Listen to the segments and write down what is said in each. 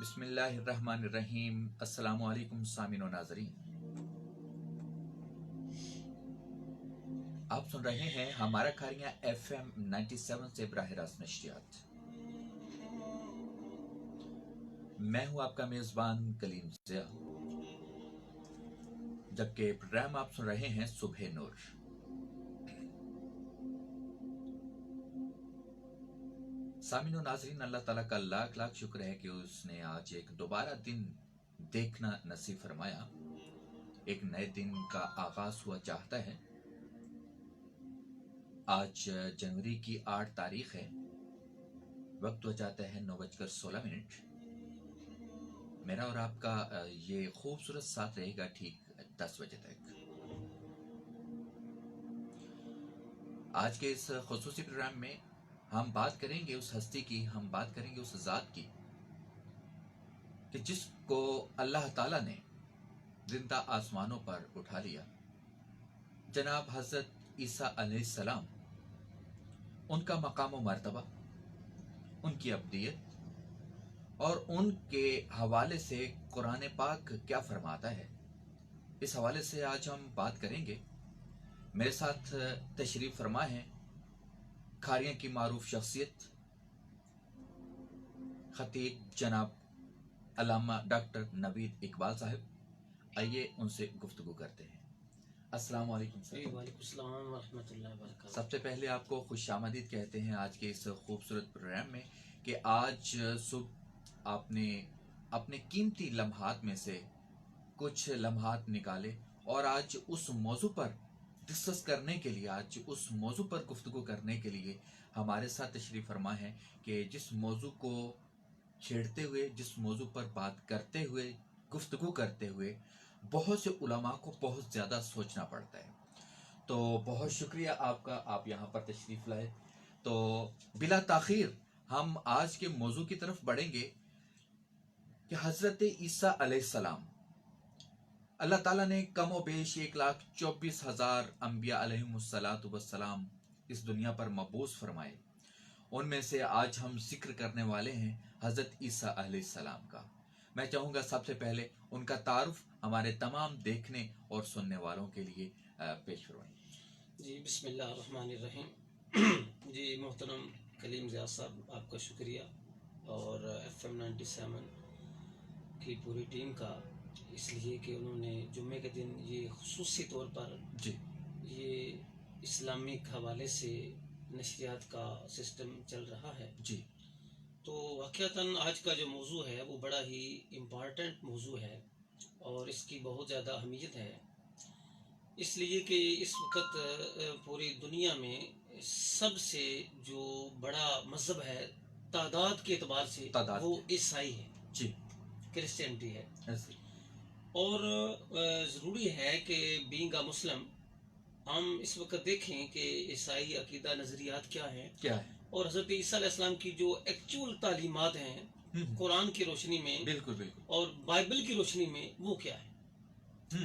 بسم اللہ الرحمن الرحیم۔ السلام علیکم سامعین و ناظرین، آپ سن رہے ہیں ہمارا کھاریاں FM 97 سے براہ راست نشریات۔ میں ہوں آپ کا میزبان کلیم ضیاء، جبکہ پروگرام آپ سن رہے ہیں صبح نور۔ سامعین و ناظرین، اللہ تعالیٰ کا لاکھ لاکھ شکر ہے کہ اس نے آج ایک دوبارہ دن دیکھنا نصیب فرمایا، ایک نئے دن کا آغاز ہوا چاہتا ہے۔ آج جنوری کی 8 تاریخ ہے، وقت ہو جاتا ہے 9:16۔ میرا اور آپ کا یہ خوبصورت ساتھ رہے گا ٹھیک 10 بجے تک۔ آج کے اس خصوصی پروگرام میں ہم بات کریں گے اس ہستی کی، ہم بات کریں گے اس ذات کی کہ جس کو اللہ تعالیٰ نے زندہ آسمانوں پر اٹھا لیا، جناب حضرت عیسیٰ علیہ السلام۔ ان کا مقام و مرتبہ، ان کی ابدیت اور ان کے حوالے سے قرآن پاک کیا فرماتا ہے، اس حوالے سے آج ہم بات کریں گے۔ میرے ساتھ تشریف فرما ہیں کھاریاں کی معروف شخصیت خطیب جناب علامہ ڈاکٹر نوید اقبال صاحب۔ آئیے ان سے گفتگو کرتے ہیں۔ السلام علیکم سر۔ وعلیکم السلام ورحمۃ اللہ وبرکاتہ۔ سب سے پہلے آپ کو خوش آمدید کہتے ہیں آج کے اس خوبصورت پروگرام میں کہ آج صبح آپ نے اپنے قیمتی لمحات میں سے کچھ لمحات نکالے اور آج اس موضوع پر ڈسکس کرنے کے لیے، آج اس موضوع پر گفتگو کرنے کے لیے ہمارے ساتھ تشریف فرما ہے کہ جس موضوع کو چھیڑتے ہوئے، جس موضوع پر بات کرتے ہوئے، گفتگو کرتے ہوئے بہت سے علماء کو بہت زیادہ سوچنا پڑتا ہے۔ تو بہت شکریہ آپ کا، آپ یہاں پر تشریف لائے۔ تو بلا تاخیر ہم آج کے موضوع کی طرف بڑھیں گے کہ حضرت عیسیٰ علیہ السلام، اللہ تعالیٰ نے کم و بیش 1,24,000 انبیاء علیہم السلام اس دنیا پر مبعوث فرمائے۔ ان میں سے آج ہم ذکر کرنے والے ہیں حضرت عیسیٰ علیہ السلام کا۔ میں چاہوں گا سب سے پہلے ان کا تعارف ہمارے تمام دیکھنے اور سننے والوں کے لیے پیش فرمائیں۔ جی بسم اللہ الرحمن الرحیم۔ جی محترم کلیم ضیاء صاحب، آپ کا شکریہ، اور FM 97 کی پوری ٹیم کا، اس لیے کہ انہوں نے جمعے کے دن یہ خصوصی طور پر جی یہ اسلامک حوالے سے نشریات کا سسٹم چل رہا ہے، جی تو واقعتاً آج کا جو موضوع ہے وہ بڑا ہی امپارٹنٹ موضوع ہے اور اس کی بہت زیادہ اہمیت ہے، اس لیے کہ اس وقت پوری دنیا میں سب سے جو بڑا مذہب ہے تعداد کے اعتبار سے وہ عیسائی ہے، جی کرسچینٹی ہے۔ ایسے اور ضروری ہے کہ بینگ اے مسلم ہم اس وقت دیکھیں کہ عیسائی عقیدہ نظریات کیا ہیں، کیا ہے، اور حضرت عیسیٰ علیہ السلام کی جو ایکچول تعلیمات ہیں قرآن کی روشنی میں بالکل بالکل اور بائبل کی روشنی میں وہ کیا ہے۔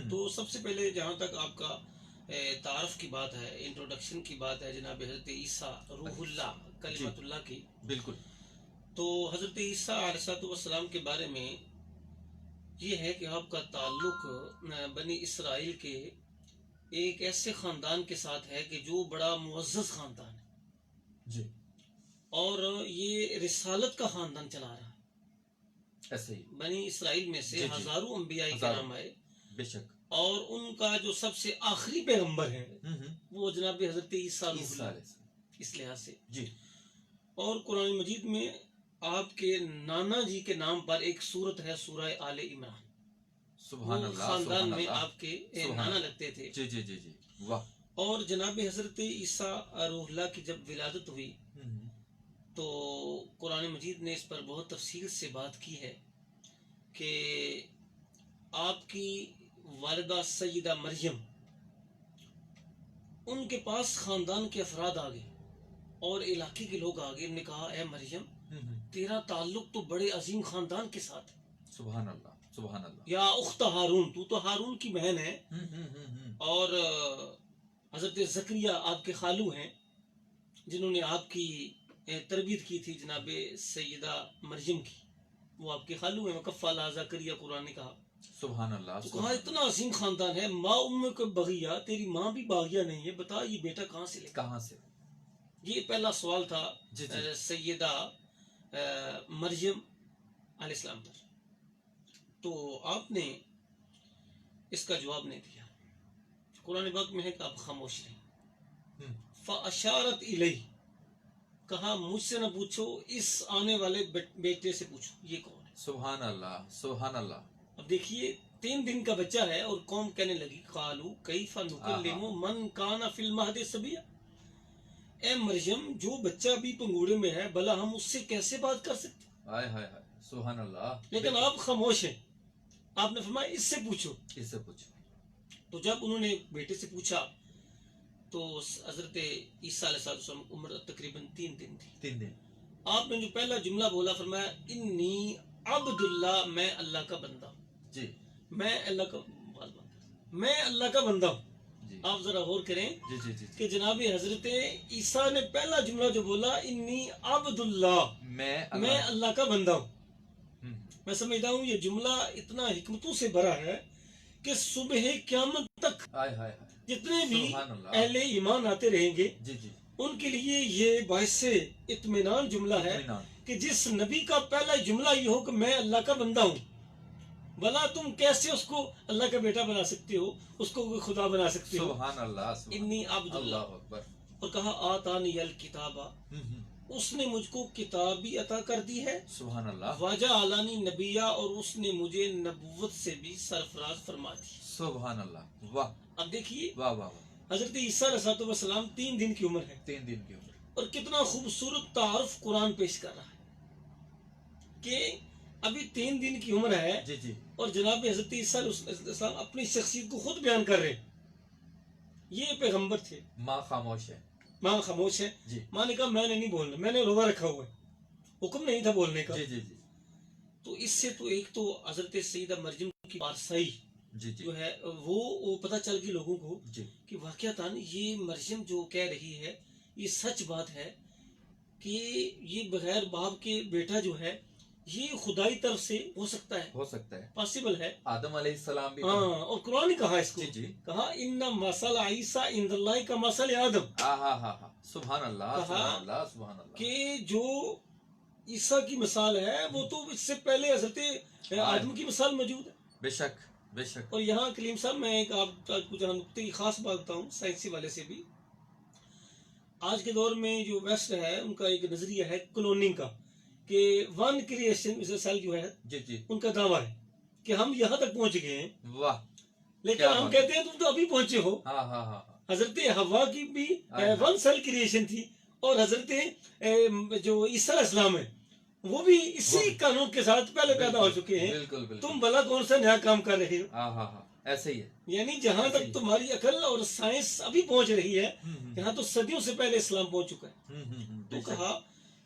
تو سب سے پہلے جہاں تک آپ کا تعارف کی بات ہے، انٹروڈکشن کی بات ہے جناب حضرت عیسیٰ روح اللہ کلمت اللہ کی، بالکل تو حضرت عیسیٰ علیہ السلام کے بارے میں یہ ہے کہ آپ کا تعلق بنی اسرائیل کے ایک ایسے خاندان کے ساتھ ہے کہ جو بڑا معزز خاندان ہے، جی، اور یہ رسالت کا خاندان چلا رہا ہے۔ ایسے ہی بنی اسرائیل میں سے ہزاروں انبیاء کرام آئے، بے شک، اور ان کا جو سب سے آخری پیغمبر ہے وہ جناب حضرت عیسیٰ روح اللہ، اس لحاظ سے جی۔ اور قرآن مجید میں آپ کے نانا جی کے نام پر ایک سورت ہے، سورہ آل عمران۔ سبحان اللہ، خاندان میں آپ کے نانا لگتے تھے۔ جی جی جی جی، واہ۔ اور جناب حضرت عیسیٰ روح اللہ کی جب ولادت ہوئی تو قرآن مجید نے اس پر بہت تفصیل سے بات کی ہے کہ آپ کی والدہ سیدہ مریم، ان کے پاس خاندان کے افراد آ گئے اور علاقے کے لوگ آ گئے، انہوں نے کہا اے مریم تیرا تعلق تو بڑے عظیم خاندان کے ساتھ ہے، سبحان اللہ سبحان اللہ، یا اخت ہارون، تو ہارون کی بہن ہے، اور حضرت زکریا آپ کے خالو ہیں جنہوں نے آپ کی تربیت کی تھی جناب سیدہ مریم کی۔ وہ آپ کے خالو ہیں، وکفا لہٰذا زکریا قرآن نے کہا. سبحان اللہ. تو کہا اتنا عظیم خاندان ہے، ماں ام کو بغیہ، تیری ماں بھی باغیہ نہیں ہے، بتا یہ بیٹا کہاں سے لے. کہاں سے؟ یہ پہلا سوال تھا جی جی. سیدہ مریم علیہ السلام پر. تو آپ نے اس کا جواب نہیں دیا. قرآن پاک میں ہے کہ آپ خاموش رہیں. فاشارت الیہ، کہا مجھ سے نہ پوچھو، اس آنے والے بیٹے سے پوچھو یہ کون ہے. سبحان اللہ. سبحان اللہ. اب دیکھیے 3 دن کا بچہ ہے اور قوم کہنے لگی قالو کیف نکلم من کان فی المہد صبیا. اے مریم، جو بچہ بھی پنگوڑے میں ہے بھلا ہم اس سے کیسے بات کر سکتے. ہائے ہائے ہائے. سبحان اللہ. لیکن آپ خاموش ہیں. آپ نے فرمایا اس سے پوچھو. اس سے پوچھو. تو جب انہوں نے بیٹے سے پوچھا تو حضرت عیسیٰ علیہ السلام عمر تقریباً 3 دن تھی. 3 دن. آپ نے جو پہلا جملہ بولا فرمایا انی عبد اللہ، میں اللہ کا بندہ ہوں. جی میں اللہ کا میں اللہ کا بندہ ہوں. جی آپ ذرا غور کریں جی جی جی. کہ جناب حضرت عیسیٰ نے پہلا جملہ جو بولا انی عبد اللہ، میں میں اللہ کا بندہ ہوں. ہم. میں سمجھتا ہوں یہ جملہ اتنا حکمتوں سے بھرا ہے کہ صبح قیامت تک ہائے ہائے ہائے. جتنے بھی سبحان اللہ. اہل ایمان آتے رہیں گے جی جی. ان کے لیے یہ باعث اطمینان جملہ ہے اطمینان. کہ جس نبی کا پہلا جملہ یہ ہو کہ میں اللہ کا بندہ ہوں، بھلا تم کیسے اس کو اللہ کا بیٹا بنا سکتے ہو، اس کو کوئی خدا بنا سکتے ہو. سبحان اللہ. سبحان انی عبد اللہ. اللہ اکبر. اور کہا آتانی الکتابہ، اس نے مجھ کو کتاب بھی عطا کر دی ہے. سبحان اللہ. وجعلنی نبیہ، اور اس نے مجھے نبوت سے بھی سرفراز فرما دی. سبحان اللہ. واہ اب دیکھیے واہ واہ واہ. حضرت عیسیٰ علیہ السلام 3 دن کی عمر ہے 3 دن کی عمر. اور کتنا خوبصورت تعارف قرآن پیش کر رہا ہے کہ ابھی 3 دن کی عمر ہے جی جی. اور جناب حضرت عیسیٰ علیہ السلام اپنی شخصیت کو خود بیان کر رہے ہیں. یہ پیغمبر تھے. ماں خاموش ہے. ماں خاموش ہے. جی ماں نے کہا میں نے نہیں بولنا، میں نے روزہ رکھا ہوا ہے، حکم نہیں تھا بولنے کا. جی جی جی تو اس سے تو ایک تو حضرت سیدہ مریم کی پارسائی جی جی جو ہے وہ پتہ چل گئی لوگوں کو جی. کہ واقعتاً یہ مریم جو کہہ رہی ہے یہ سچ بات ہے کہ یہ بغیر باپ کے بیٹا جو ہے یہ خدائی طرف سے ہو سکتا ہے، ہو سکتا ہے. پاسبل ہے. آدم علیہ السلام بھی. ہاں، اور قرآن نے کہا اس کو، جی جی. کہا ان مثل عیسیٰ عند اللہ کا مثل آدم، ہاں ہاں ہاں ہاں. سبحان اللہ. کہا سبحان اللہ. سبحان اللہ. کہ جو عیسیٰ کی مثال ہے وہ تو اس سے پہلے حضرت آدم کی مثال موجود ہے. بے شک بے شک. اور یہاں کلیم صاحب میں ایک آپ کو جہاں نقطے کی خاص بات بتاؤں سائنسی والے سے بھی. آج کے دور میں جو ویسٹ ہے ان کا ایک نظریہ ہے کلوننگ کا کہ ون کریشن سیل جو ہے جی جی. ان کا دعویٰ ہے کہ ہم یہاں تک پہنچ گئے ہیں، واہ. لیکن کیا ہم بات کہتے ہیں تم تو ابھی پہنچے ہو. ہاں ہاں ہاں ہاں. حضرت حوا کی بھی ہاں. ون سیل کریشن تھی اور حضرت جو عیسیٰ علیہ السلام ہے وہ بھی اسی قانون کے ساتھ پہلے پیدا ہو چکے ہیں. بالکل بالکل. تم بھلا کون سا نیا کام کر رہے ہو. ہاں ہاں ہاں. ایسے ہی ہے. یعنی جہاں تک تمہاری عقل اور سائنس ابھی پہنچ رہی ہے یہاں تو صدیوں سے پہلے اسلام پہنچ چکا ہے. تو کہا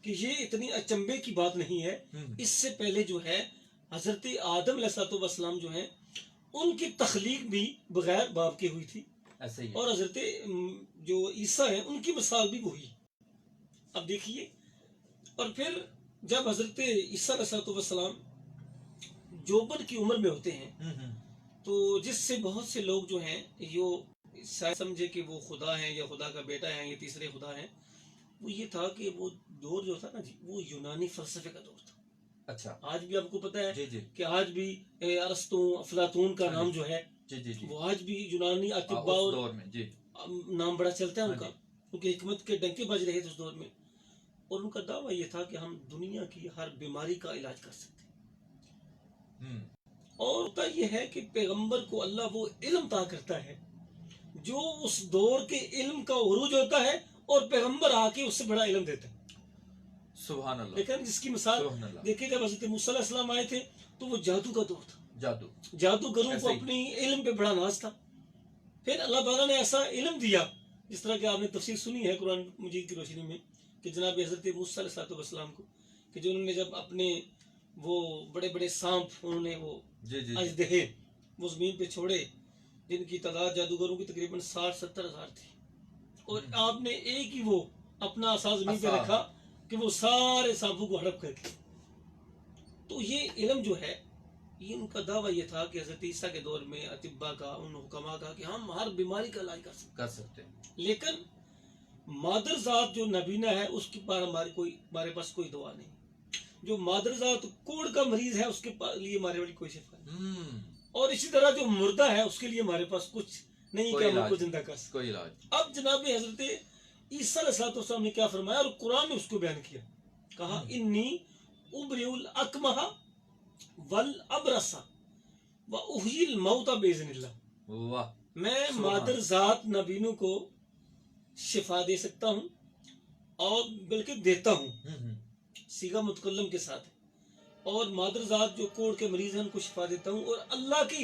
کہ یہ اتنی اچنبے کی بات نہیں ہے. اس سے پہلے جو ہے حضرت آدم علیہ السلام جو ہیں ان کی تخلیق بھی بغیر باپ کے ہوئی تھی، ایسے ہی ہے. اور حضرت جو عیسیٰ ہیں ان کی مثال بھی وہی. اب دیکھیے، اور پھر جب حضرت عیسیٰ علیہ السلام جوبن کی عمر میں ہوتے ہیں تو جس سے بہت سے لوگ جو ہیں یہ سمجھے کہ وہ خدا ہیں یا خدا کا بیٹا ہے یا تیسرے خدا ہیں، وہ یہ تھا کہ وہ دور جو تھا نا جی وہ یونانی فلسفے کا دور تھا. اچھا. آج بھی آپ کو پتہ ہے جی جی کہ آج بھی ارسطو افلاطون کا نام جو ہے جی جی جی. وہ آج بھی یونانی اس اطباء اور دور میں جی. نام بڑا چلتا ہے ان کا، ہاں کیونکہ حکمت کے ڈنکے بج رہے تھے اس دور میں. اور ان کا دعویٰ یہ تھا کہ ہم دنیا کی ہر بیماری کا علاج کر سکتے ہیں. اور ہوتا یہ ہے کہ پیغمبر کو اللہ وہ علم عطا کرتا ہے جو اس دور کے علم کا عروج ہوتا ہے اور پیغمبر آ کے اس سے بڑا علم دیتا ہے. سبحان اللہ. لیکن جس کی مثال سبحان اللہ. دیکھیں جب حضرت موسیٰ علیہ السلام آئے تھے تو وہ جادو کا دور تھا. جادو. جادوگروں ایسے کو ہی. اپنی علم پہ بڑا ناز تھا. پھر اللہ تعالیٰ نے ایسا علم دیا جس طرح کہ آپ نے تفسیر سنی ہے قرآن مجید کی روشنی میں کہ جناب حضرت موسیٰ علیہ السلام کو کہ جو انہوں نے جب اپنے وہ بڑے بڑے سانپ انہوں نے وہ جی جی جی. اژدہے وہ زمین پہ چھوڑے جن کی تعداد جادوگروں کی تقریباً 60-70 ہزار تھی، اور آپ نے ایک ہی وہ اپنا عصا زمین پہ عصا. رکھا کہ وہ سارے سانپوں کو ہڑپ کر کے تو یہ علم جو ہے یہ ان کا دعویٰ یہ تھا کہ حضرت عیسیٰ کے دور میں اطباء کا ان حکماء کا کہ ہم ہر بیماری کا علاج کر سکتے ہیں، لیکن مادر ذات جو نبینا ہے اس کے پاس ہمارے پاس کوئی دوا نہیں. جو مادر ذات کوڑ کا مریض ہے اس کے لیے ہمارے والی کوئی شفا نہیں. اور اسی طرح جو مردہ ہے اس کے لیے ہمارے پاس کچھ نہیں کہ ہم ان کو زندہ کر سکیں. کوئی علاج. اب جناب حضرت عیسیٰ علیہ السلام نے کیا فرمایا اور قرآن نے اس کو بیان کیا، کہا انی ابرئ الاکمہ والابرص واحیی الموتى باذن اللہ. واہ. میں مادر ذات نبینوں کو شفا دے سکتا ہوں اور بلکہ دیتا ہوں، صیغہ متکلم کے ساتھ، اور مادر ذات جو کوڑ کے مریض ہیں ان کو شفا دیتا ہوں، اور اللہ کے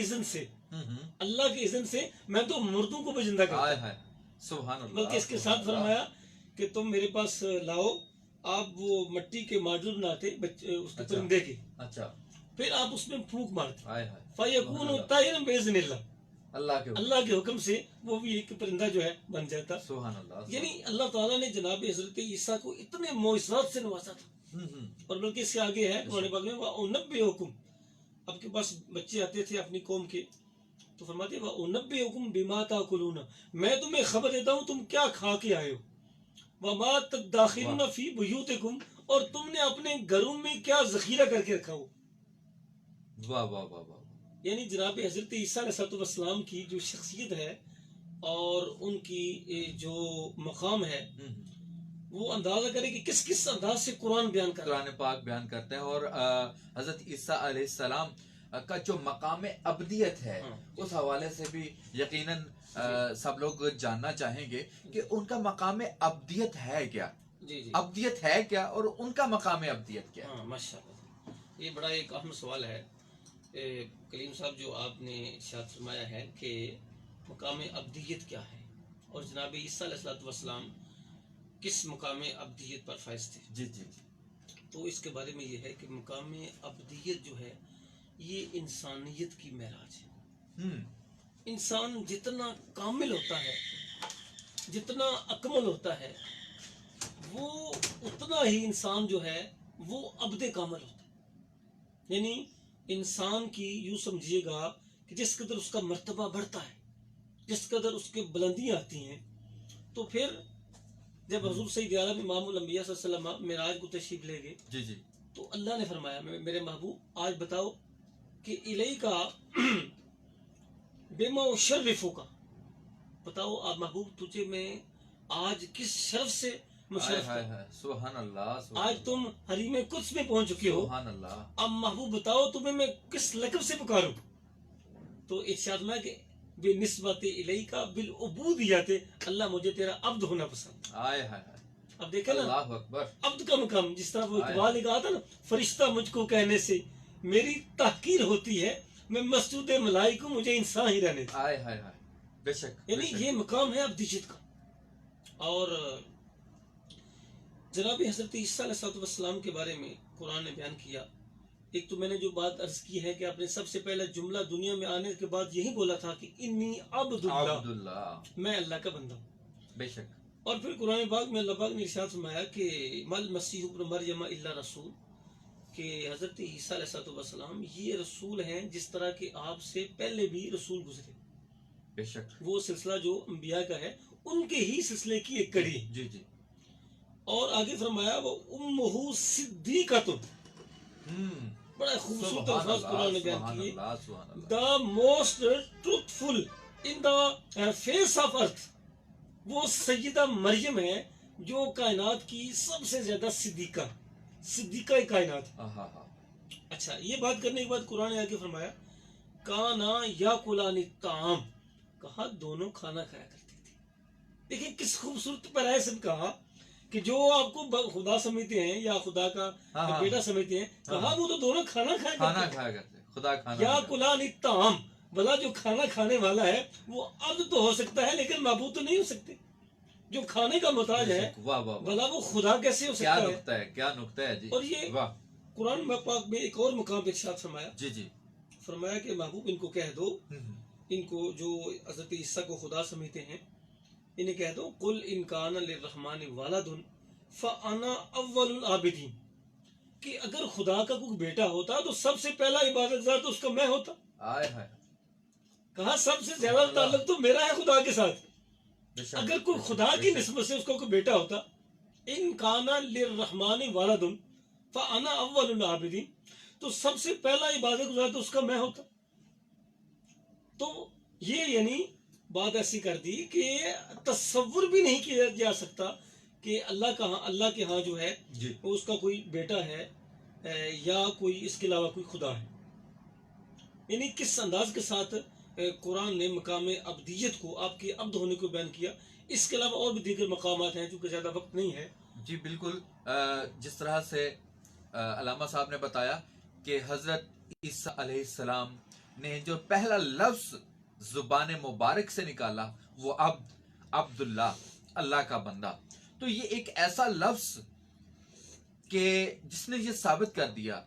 اذن سے میں تو مردوں کو بھی زندہ کرتا ہوں. سبحان اللہ. بلکہ اس کے ساتھ فرمایا کہ تم میرے پاس لاؤ، آپ وہ مٹی کے ماڈل بناتے اس کے پرندے کے، اچھا، پھر آپ اس میں پھونک مارتے، ہائے فَيَكُونُ طَيْرًا بِإِذْنِ اللَّهِ، اللہ کے حکم سے وہ بھی ایک پرندہ جو ہے بن جاتا. سبحان اللہ. یعنی اللہ تعالیٰ نے جناب حضرت عیسیٰ کو اتنے معجزات سے نوازا تھا. اور بلکہ اس سے آگے ہے قرآن پاک میں وَأُنَبِّئُكُمْ، آپ کے پاس بچے آتے تھے اپنی قوم کے تو فرماتے ہیں وَأُنَبِّئُكُمْ بِمَا تَأْكُلُونَ، میں تمہیں خبر دیتا ہوں تم کیا کھا کے آئے ہو، وَمَا تَدَّخِرُونَ فِي بُيُوتِكُمْ، اور تم نے اپنے گھروں میں کیا ذخیرہ کر کے رکھا ہو. واہ واہ واہ واہ. یعنی جناب حضرت عیسیٰ علیہ السلام کی جو شخصیت ہے اور ان کی جو مقام ہے وہ اندازہ کرے کہ کس کس انداز سے قرآن بیان کر رہا ہے. قرآن پاک بیان کرتے ہیں، اور حضرت عیسیٰ علیہ السلام کا جو مقام ابدیت ہے اس حوالے سے بھی یقیناً سب لوگ جاننا چاہیں گے کہ ان کا مقام ابدیت ہے کیا. جی جی ابدیت ہے کیا اور ان کا مقام ابدیت کیا. ہاں ماشاءاللہ، یہ بڑا ایک اہم سوال ہے. کلیم صاحب جو آپ نے ارشاد فرمایا ہے کہ مقام ابدیت کیا ہے، اور جناب عیسیٰ علیہ السلام کس مقام ابدیت پر فائز تھے. جی جی. تو اس کے بارے میں یہ ہے کہ مقام ابدیت جو ہے یہ انسانیت کی معراج ہے. انسان جتنا کامل ہوتا ہے، جتنا اکمل ہوتا ہے، وہ اتنا ہی انسان جو ہے وہ عبد کامل ہوتا ہے. یعنی انسان کی یوں سمجھیے گا کہ جس قدر اس کا مرتبہ بڑھتا ہے، جس قدر اس کے بلندیاں آتی ہیں، تو پھر جب حضور سید عالم امام الانبیاء صلی اللہ علیہ وسلم معراج کو تشریف لے گئے جی جی. تو اللہ نے فرمایا میرے محبوب آج بتاؤ کہ الیکا بما اشرفک، بتاؤ آپ محبوب تجھے میں آج کس شرف سے مشرف کروں. سبحان اللہ. آج تم حریم قدس میں پہنچ چکے ہو، سبحان اللہ. اب محبوب بتاؤ تمہیں میں کس لقب سے پکاروں. تو ارشاد میں کہ بے نسبت الیکا بالعبودیت، اللہ مجھے تیرا عبد ہونا پسند. اب دیکھیں نا اللہ اکبر. عبد کا مقام، جس طرح وہ اقبال نے کہا تھا نا، فرشتہ مجھ کو کہنے سے میری تحقیر ہوتی ہے، میں مسجود ملائکہ مجھے انسان ہی رہنے دے. بے شک. یعنی یہ مقام ہے ابدیت کا. اور جناب حضرت عیسیٰ علیہ السلام کے بارے میں قرآن نے بیان کیا. ایک تو میں نے جو بات عرض کی ہے کہ آپ نے سب سے پہلا جملہ دنیا میں آنے کے بعد یہی بولا تھا کہ انی عبد اللہ، میں اللہ کا بندہ ہوں. بے شک. اور پھر قرآن پاک میں اللہ پاک نے ارشاد فرمایا کہ مل مسیح ابن مریم الا رسول، کہ حضرت عیسیٰ علیہ السلام یہ رسول ہیں جس طرح کہ آپ سے پہلے بھی رسول گزرے. بے شک. وہ سلسلہ جو انبیاء کا ہے ان کے ہی سلسلے کی ایک کڑی. جی جی. اور آگے فرمایا وہ امہ صدیقۃ، بڑا خوبصورت الفاظ قرآن نے بیان کیے. The most truthful in the face of earth, وہ سیدہ مریم ہے جو کائنات کی سب سے زیادہ صدیقہ کائنات. اچھا، یہ بات کرنے کے بعد قرآن نے آگے فرمایا کانا یاکلان الطعام، کہا دونوں کھانا کھایا کرتے تھے. دیکھیں کس خوبصورت پیرائے سے کہا کہ جو آپ کو خدا سمجھتے ہیں یا خدا کا بیٹا سمجھتے ہیں، کہا وہ تو دونوں کھانا کھایا کرتے. خدا کھانا یا کلان الطعام، بھلا جو کھانا کھانے والا ہے وہ عبد تو ہو سکتا ہے لیکن معبود تو نہیں ہو سکتے. جو کھانے کا محتاج ہے بھلا وہ خدا کیسے ہو سکتا ہے. کیا نقطہ ہے جی. اور یہ قرآن پاک میں ایک اور مقام پہ ارشاد فرمایا. جی جی. فرمایا کہ محبوب ان کو کہہ دو، ان کو جو حضرت عیسیٰ کو خدا سمجھتے ہیں انہیں کہہ دو قل ان کان للرحمن ولد فانا اول العابدین، کہ اگر خدا کا کوئی بیٹا ہوتا تو سب سے پہلا عبادت گزار تو اس کا میں ہوتا. آئے ہائے کہا سب سے زیادہ تعلق تو میرا ہے خدا کے ساتھ. بے شک، اگر کوئی بے شک، خدا بے کی شک۔ نسبت سے اس کا کوئی بیٹا ہوتا، ان کانا للرحمن ولد فانا اول العابدین، تو سب سے پہلا عبادت گزار تو اس کا میں ہوتا. تو یہ یعنی بات ایسی کر دی کہ تصور بھی نہیں کیا جا سکتا کہ اللہ کے ہاں جو ہے جی وہ اس کا کوئی بیٹا ہے یا کوئی اس کے علاوہ کوئی خدا ہے. یعنی کس انداز کے ساتھ قرآن نے مقام عبدیت کو، آپ کے عبد ہونے کو بیان کیا. اس کے علاوہ اور بھی دیگر مقامات ہیں، چونکہ زیادہ وقت نہیں ہے. جی بالکل. جس طرح سے علامہ صاحب نے بتایا کہ حضرت عیسیٰ علیہ السلام نے جو پہلا لفظ زبان مبارک سے نکالا وہ عبداللہ، اللہ کا بندہ. تو یہ ایک ایسا لفظ کہ جس نے یہ ثابت کر دیا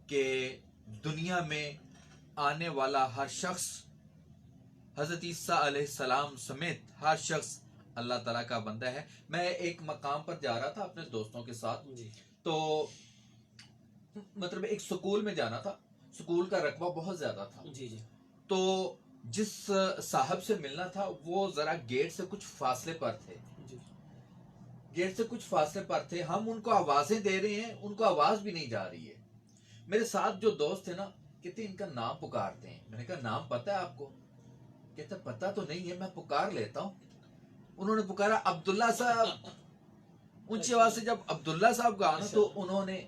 کہ دنیا میں آنے والا ہر شخص حضرت عیسیٰ علیہ السلام سمیت ہر شخص اللہ تعالیٰ کا بندہ ہے. میں ایک مقام پر جا رہا تھا اپنے دوستوں کے ساتھ، جی تو مطلب ایک سکول میں جانا تھا. سکول کا رقبہ بہت زیادہ تھا. جی جی تو جس صاحب سے ملنا تھا وہ ذرا گیٹ سے کچھ فاصلے پر تھے. جی گیٹ سے کچھ فاصلے پر تھے. ہم ان کو آوازیں دے رہے ہیں، ان کو آواز بھی نہیں جا رہی ہے. میرے ساتھ جو دوست تھے نا کہتے ان کا نام پکارتے ہیں. میں نے کہا نام پتہ ہے آپ کو؟ کہتا پتہ تو نہیں ہے، میں پکار لیتا ہوں. انہوں نے پکارا عبداللہ صاحب. اونچی آواز سے جب عبداللہ صاحب کہا نا تو انہوں نے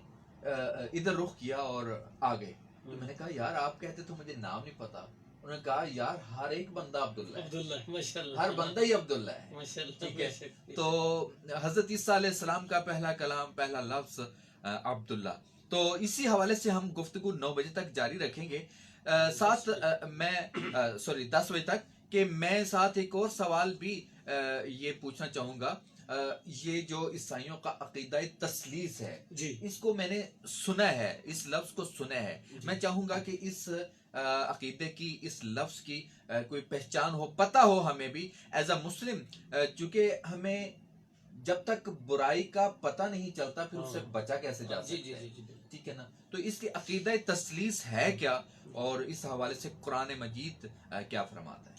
ادھر رخ کیا اور آگے. تو میں نے کہا یار آپ کہتے تو مجھے نام نہیں پتا. انہوں نے کہا یار ہر ایک بندہ عبداللہ ہے، عبداللہ ماشاء اللہ، ہر بندہ ہی عبداللہ ہے. ماشاء اللہ. ٹھیک ہے. تو حضرت عیسیٰ علیہ السلام کا پہلا کلام، پہلا لفظ عبداللہ. تو اسی حوالے سے ہم گفتگو 9 بجے تک جاری رکھیں گے. 10 بجے تک کہ میں ساتھ ایک اور سوال بھی یہ پوچھنا چاہوں گا. یہ جو عیسائیوں کا عقیدہ تثلیث ہے، جی اس کو میں نے سنا ہے، اس لفظ کو سنا ہے. میں چاہوں گا کہ اس عقیدے کی، اس لفظ کی کوئی پہچان ہو، پتہ ہو ہمیں بھی ایز اے مسلم. چونکہ ہمیں جب تک برائی کا پتہ نہیں چلتا پھر اس سے بچا کیسے جا جی سکتا ہے. جی ٹھیک ہے نا. تو اس کی عقیدہ تثلیث ہے کیا، اور اس حوالے سے قرآن مجید کیا فرماتا ہے؟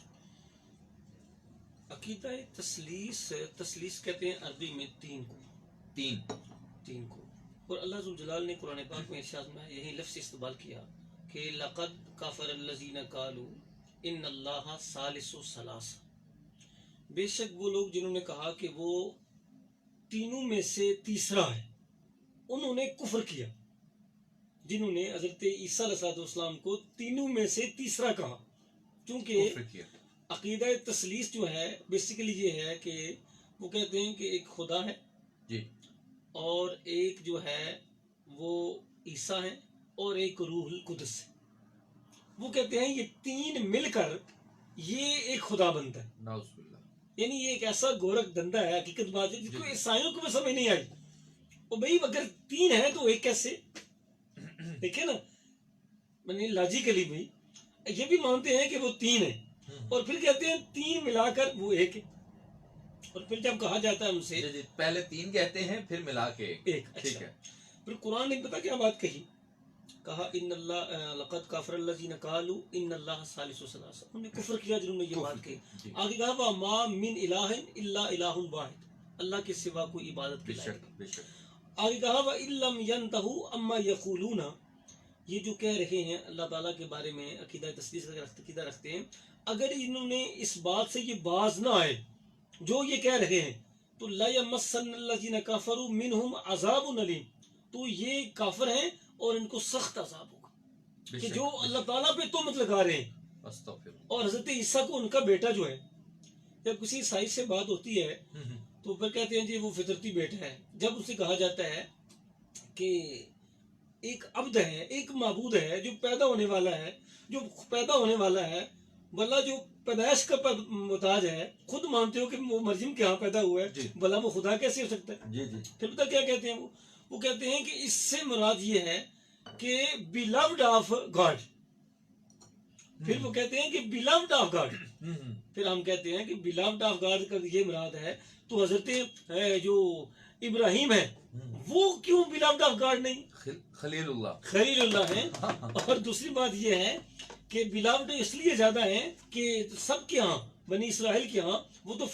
عقیدہ تثلیث کہتے ہیں عربی میں تین کو. اور اللہ ذو الجلال نے قرآن پاک میں ارشاد میں یہی لفظ استعمال کیا کہ لقد کفر الذین قالوا ان اللہ ثالث ثلاثہ. بے شک وہ لوگ جنہوں نے کہا کہ وہ تینوں میں سے تیسرا ہے، انہوں نے کفر کیا. جنہوں نے حضرت عیسیٰ علیہ السلام کو تینوں میں سے تیسرا کہا. کیونکہ کفر کیا. عقیدہ تثلیث جو ہے بیسیکلی یہ ہے کہ وہ کہتے ہیں کہ ایک خدا ہے جی اور ایک جو ہے وہ عیسیٰ ہے اور ایک روح القدس ہے. وہ کہتے ہیں یہ تین مل کر یہ ایک خدا بنتا ہے. نعوذ باللہ. یعنی یہ ایک ایسا گورکھ دھندا ہے، حقیقت بات ہے جس کو عیسائیوں کو بھی سمجھ نہیں آئی. اور بھائی اگر تین ہے تو ایک کیسے؟ دیکھیں نا، یعنی لاجیکلی بھائی یہ بھی مانتے ہیں کہ وہ تین ہیں اور پھر کہتے ہیں تین ملا کر وہ ایک ہے. اور پھر جب کہا جاتا ہے ان سے جی پہلے تین کہتے ہیں پھر ملا کے ایک. ٹھیک ہے. پھر قرآن نے پتا کیا بات کہا ان اللہ لقد کافر الذین قالوا ان اللہ ثالث ثلاثہ. انہوں نے کفر کیا جنہوں نے یہ بات کہی. آگے کہا وما من الہ الا الہ واحد، اللہ کے سوا کوئی عبادت کی لائق نہیں. بے شک. آگے کہا وَإِن لَّمْ يَنْتَهُوا أَمَّا يَقُولُونَ، یہ جو کہہ رہے ہیں اللہ تعالیٰ کے بارے میں عقیدہ تثلیث کا عقیدہ رکھتے ہیں، اگر انہوں نے اس بات سے یہ باز نہ آئے جو یہ کہہ رہے ہیں تو لَا يَمَسَّنَّ الَّذِينَ كَفَرُوا مِنْهُمْ عَذَابٌ أَلِيمٌ، تو یہ کافر ہیں اور ان کو سخت عذاب ہوگا کہ جو اللہ تعالیٰ پہ تہمت لگا رہے ہیں. اور حضرت عیسیٰ کو ان کا بیٹا جو ہے، جب کسی عیسائی سے بات ہوتی ہے تو پھر کہتے ہیں جی وہ فطرتی بیٹا ہے. جب اسے کہا جاتا ہے کہ ایک عبد ہے، ایک معبود ہے جو پیدا ہونے والا ہے، بھلا جو پیدائش کا محتاج ہے، خود مانتے ہو کہ وہ مریم کے ہاں پیدا ہوا ہے، بھلا وہ خدا کیسے ہو سکتا ہے؟ پھر پتہ کیا کہتے ہیں وہ کہتے ہیں کہ اس سے مراد یہ ہے کہ بیلوڈ آف گاڈ. پھر وہ کہتے ہیں کہ بیلوڈ آف گاڈ. پھر ہم کہتے ہیں کہ بیلوڈ آف گاڈ کا یہ مراد ہے تو حضرت جو ابراہیم ہے وہ کیوں بلاوڈ آف گاڈ نہیں؟ خلیل اللہ. خلیل اللہ ہیں. اور دوسری بات یہ ہے کہ بلاوڈ اس لیے زیادہ ہیں کہ سب کے ہاں بنی اسرائیل کے ہاں وہ تو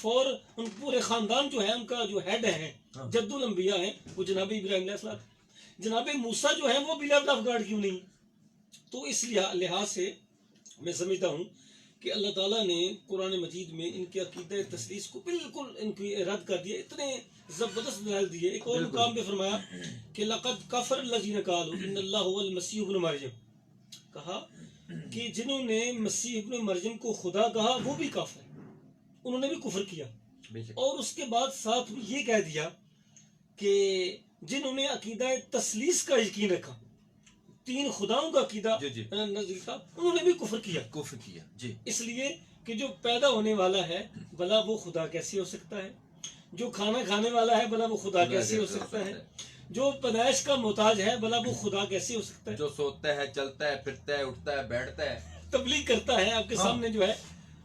ان پورے خاندان جو ہے ان کا جو ہیڈ ہے جد الانبیاء ہیں وہ جناب ابراہیم علیہ السلام. جناب موسیٰ جو ہے وہ بلاوڈ آف گاڈ کیوں نہیں؟ تو اس لحاظ سے میں سمجھتا ہوں کہ اللہ تعالیٰ نے قرآن مجید میں ان کے عقیدہ تثلیث کو بالکل ان کی رد کر دیا. اتنے زبردست دلائل دیے. ایک اور مقام پہ فرمایا کہ لقد کفر الذین قالوا ان اللہ هو المسیح ابن مریم. کہا کہ جنہوں نے مسیح ابن مریم کو خدا کہا وہ بھی کافر ہیں، انہوں نے بھی کفر کیا. اور اس کے بعد ساتھ یہ کہہ دیا کہ جنہوں نے عقیدہ تثلیث کا یقین رکھا، تین خداؤں کا عقیدہ نزدیک تھا، انہوں نے بھی کفر کیا. جی. اس لیے کہ جو پیدا ہونے والا ہے بھلا وہ خدا کیسے ہو سکتا ہے، جو کھانا کھانے والا ہے بھلا وہ خدا کیسے ہو سکتا ہے، جو پیدائش کا محتاج ہے بھلا وہ خدا کیسے ہو سکتا ہے، جو سوتا ہے چلتا ہے پھرتا ہے اٹھتا ہے بیٹھتا ہے تبلیغ کرتا ہے آپ کے سامنے جو ہے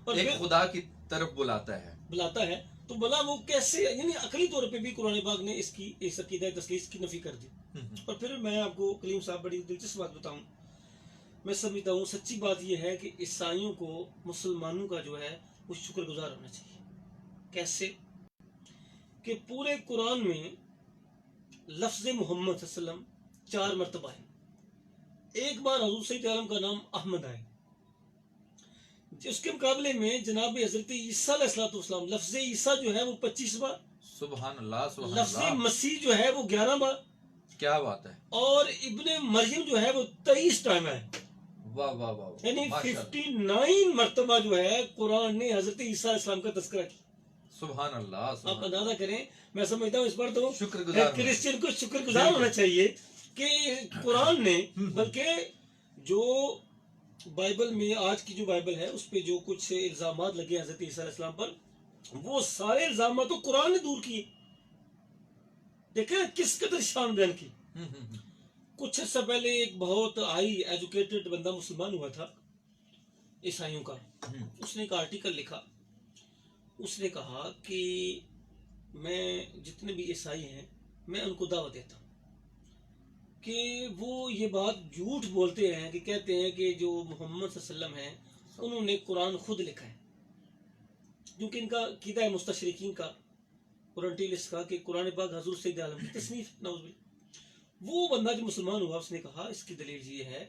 اور ایک خدا کی طرف بلاتا ہے تو بھلا وہ کیسے، یعنی عقلی طور پہ بھی قرآن پاک نے اس عقیدہ تثلیث کی نفی کر دی. اور پھر میں آپ کو کلیم صاحب بڑی دلچسپ بات بتاؤں. میں سمجھتا ہوں سچی بات یہ ہے کہ عیسائیوں کو مسلمانوں کا جو ہے وہ شکر گزار ہونا چاہیے. کیسے؟ کہ پورے قرآن میں لفظ محمد صلی اللہ علیہ وسلم 4 مرتبہ ہے. ایک بار حضور سید عالم کا نام احمد آئے. اس کے مقابلے میں جناب حضرت عیسیٰ علیہ السلام لفظ عیسیٰ جو ہے وہ 25 بار، سبحان اللہ لفظ مسیح جو ہے وہ 11 بار، کیا بات ہے، اور ابن مریم جو ہے وہ 23 ٹائم ہے. واہ واہ واہ، یعنی 59 مرتبہ جو ہے قرآن نے حضرت عیسیٰ علیہ السلام کا تذکرہ کیا. سبحان اللہ. آپ اندازہ کریں. میں سمجھتا ہوں اس پر تو شکر گزار کرسچن کو شکر گزار ہونا چاہیے کہ قرآن نے، بلکہ جو بائبل میں آج کی جو بائبل ہے اس پہ جو کچھ الزامات لگے حضرت عیسیٰ علیہ السلام پر، وہ سارے الزامات تو قرآن نے دور کیے. دیکھیں کس قدر شان بیان کی. کچھ عرصہ پہلے ایک بہت ہائی ایجوکیٹڈ بندہ مسلمان ہوا تھا عیسائیوں کا. اس نے ایک آرٹیکل لکھا. اس نے کہا کہ میں جتنے بھی عیسائی ہیں میں ان کو دعوت دیتا ہوں کہ وہ یہ بات جھوٹ بولتے ہیں کہ کہتے ہیں کہ جو محمد صلی اللہ علیہ وسلم ہیں انہوں نے قرآن خود لکھا ہے، کیونکہ ان کا عقیدہ ہے مستشرقین کا، اورنٹیلسٹ کا، کہ قرآن پاک حضور سید عالم کی تصنیف. نعوذ باللہ. وہ بندہ جو مسلمان ہوا اس نے کہا اس کی دلیل یہ ہے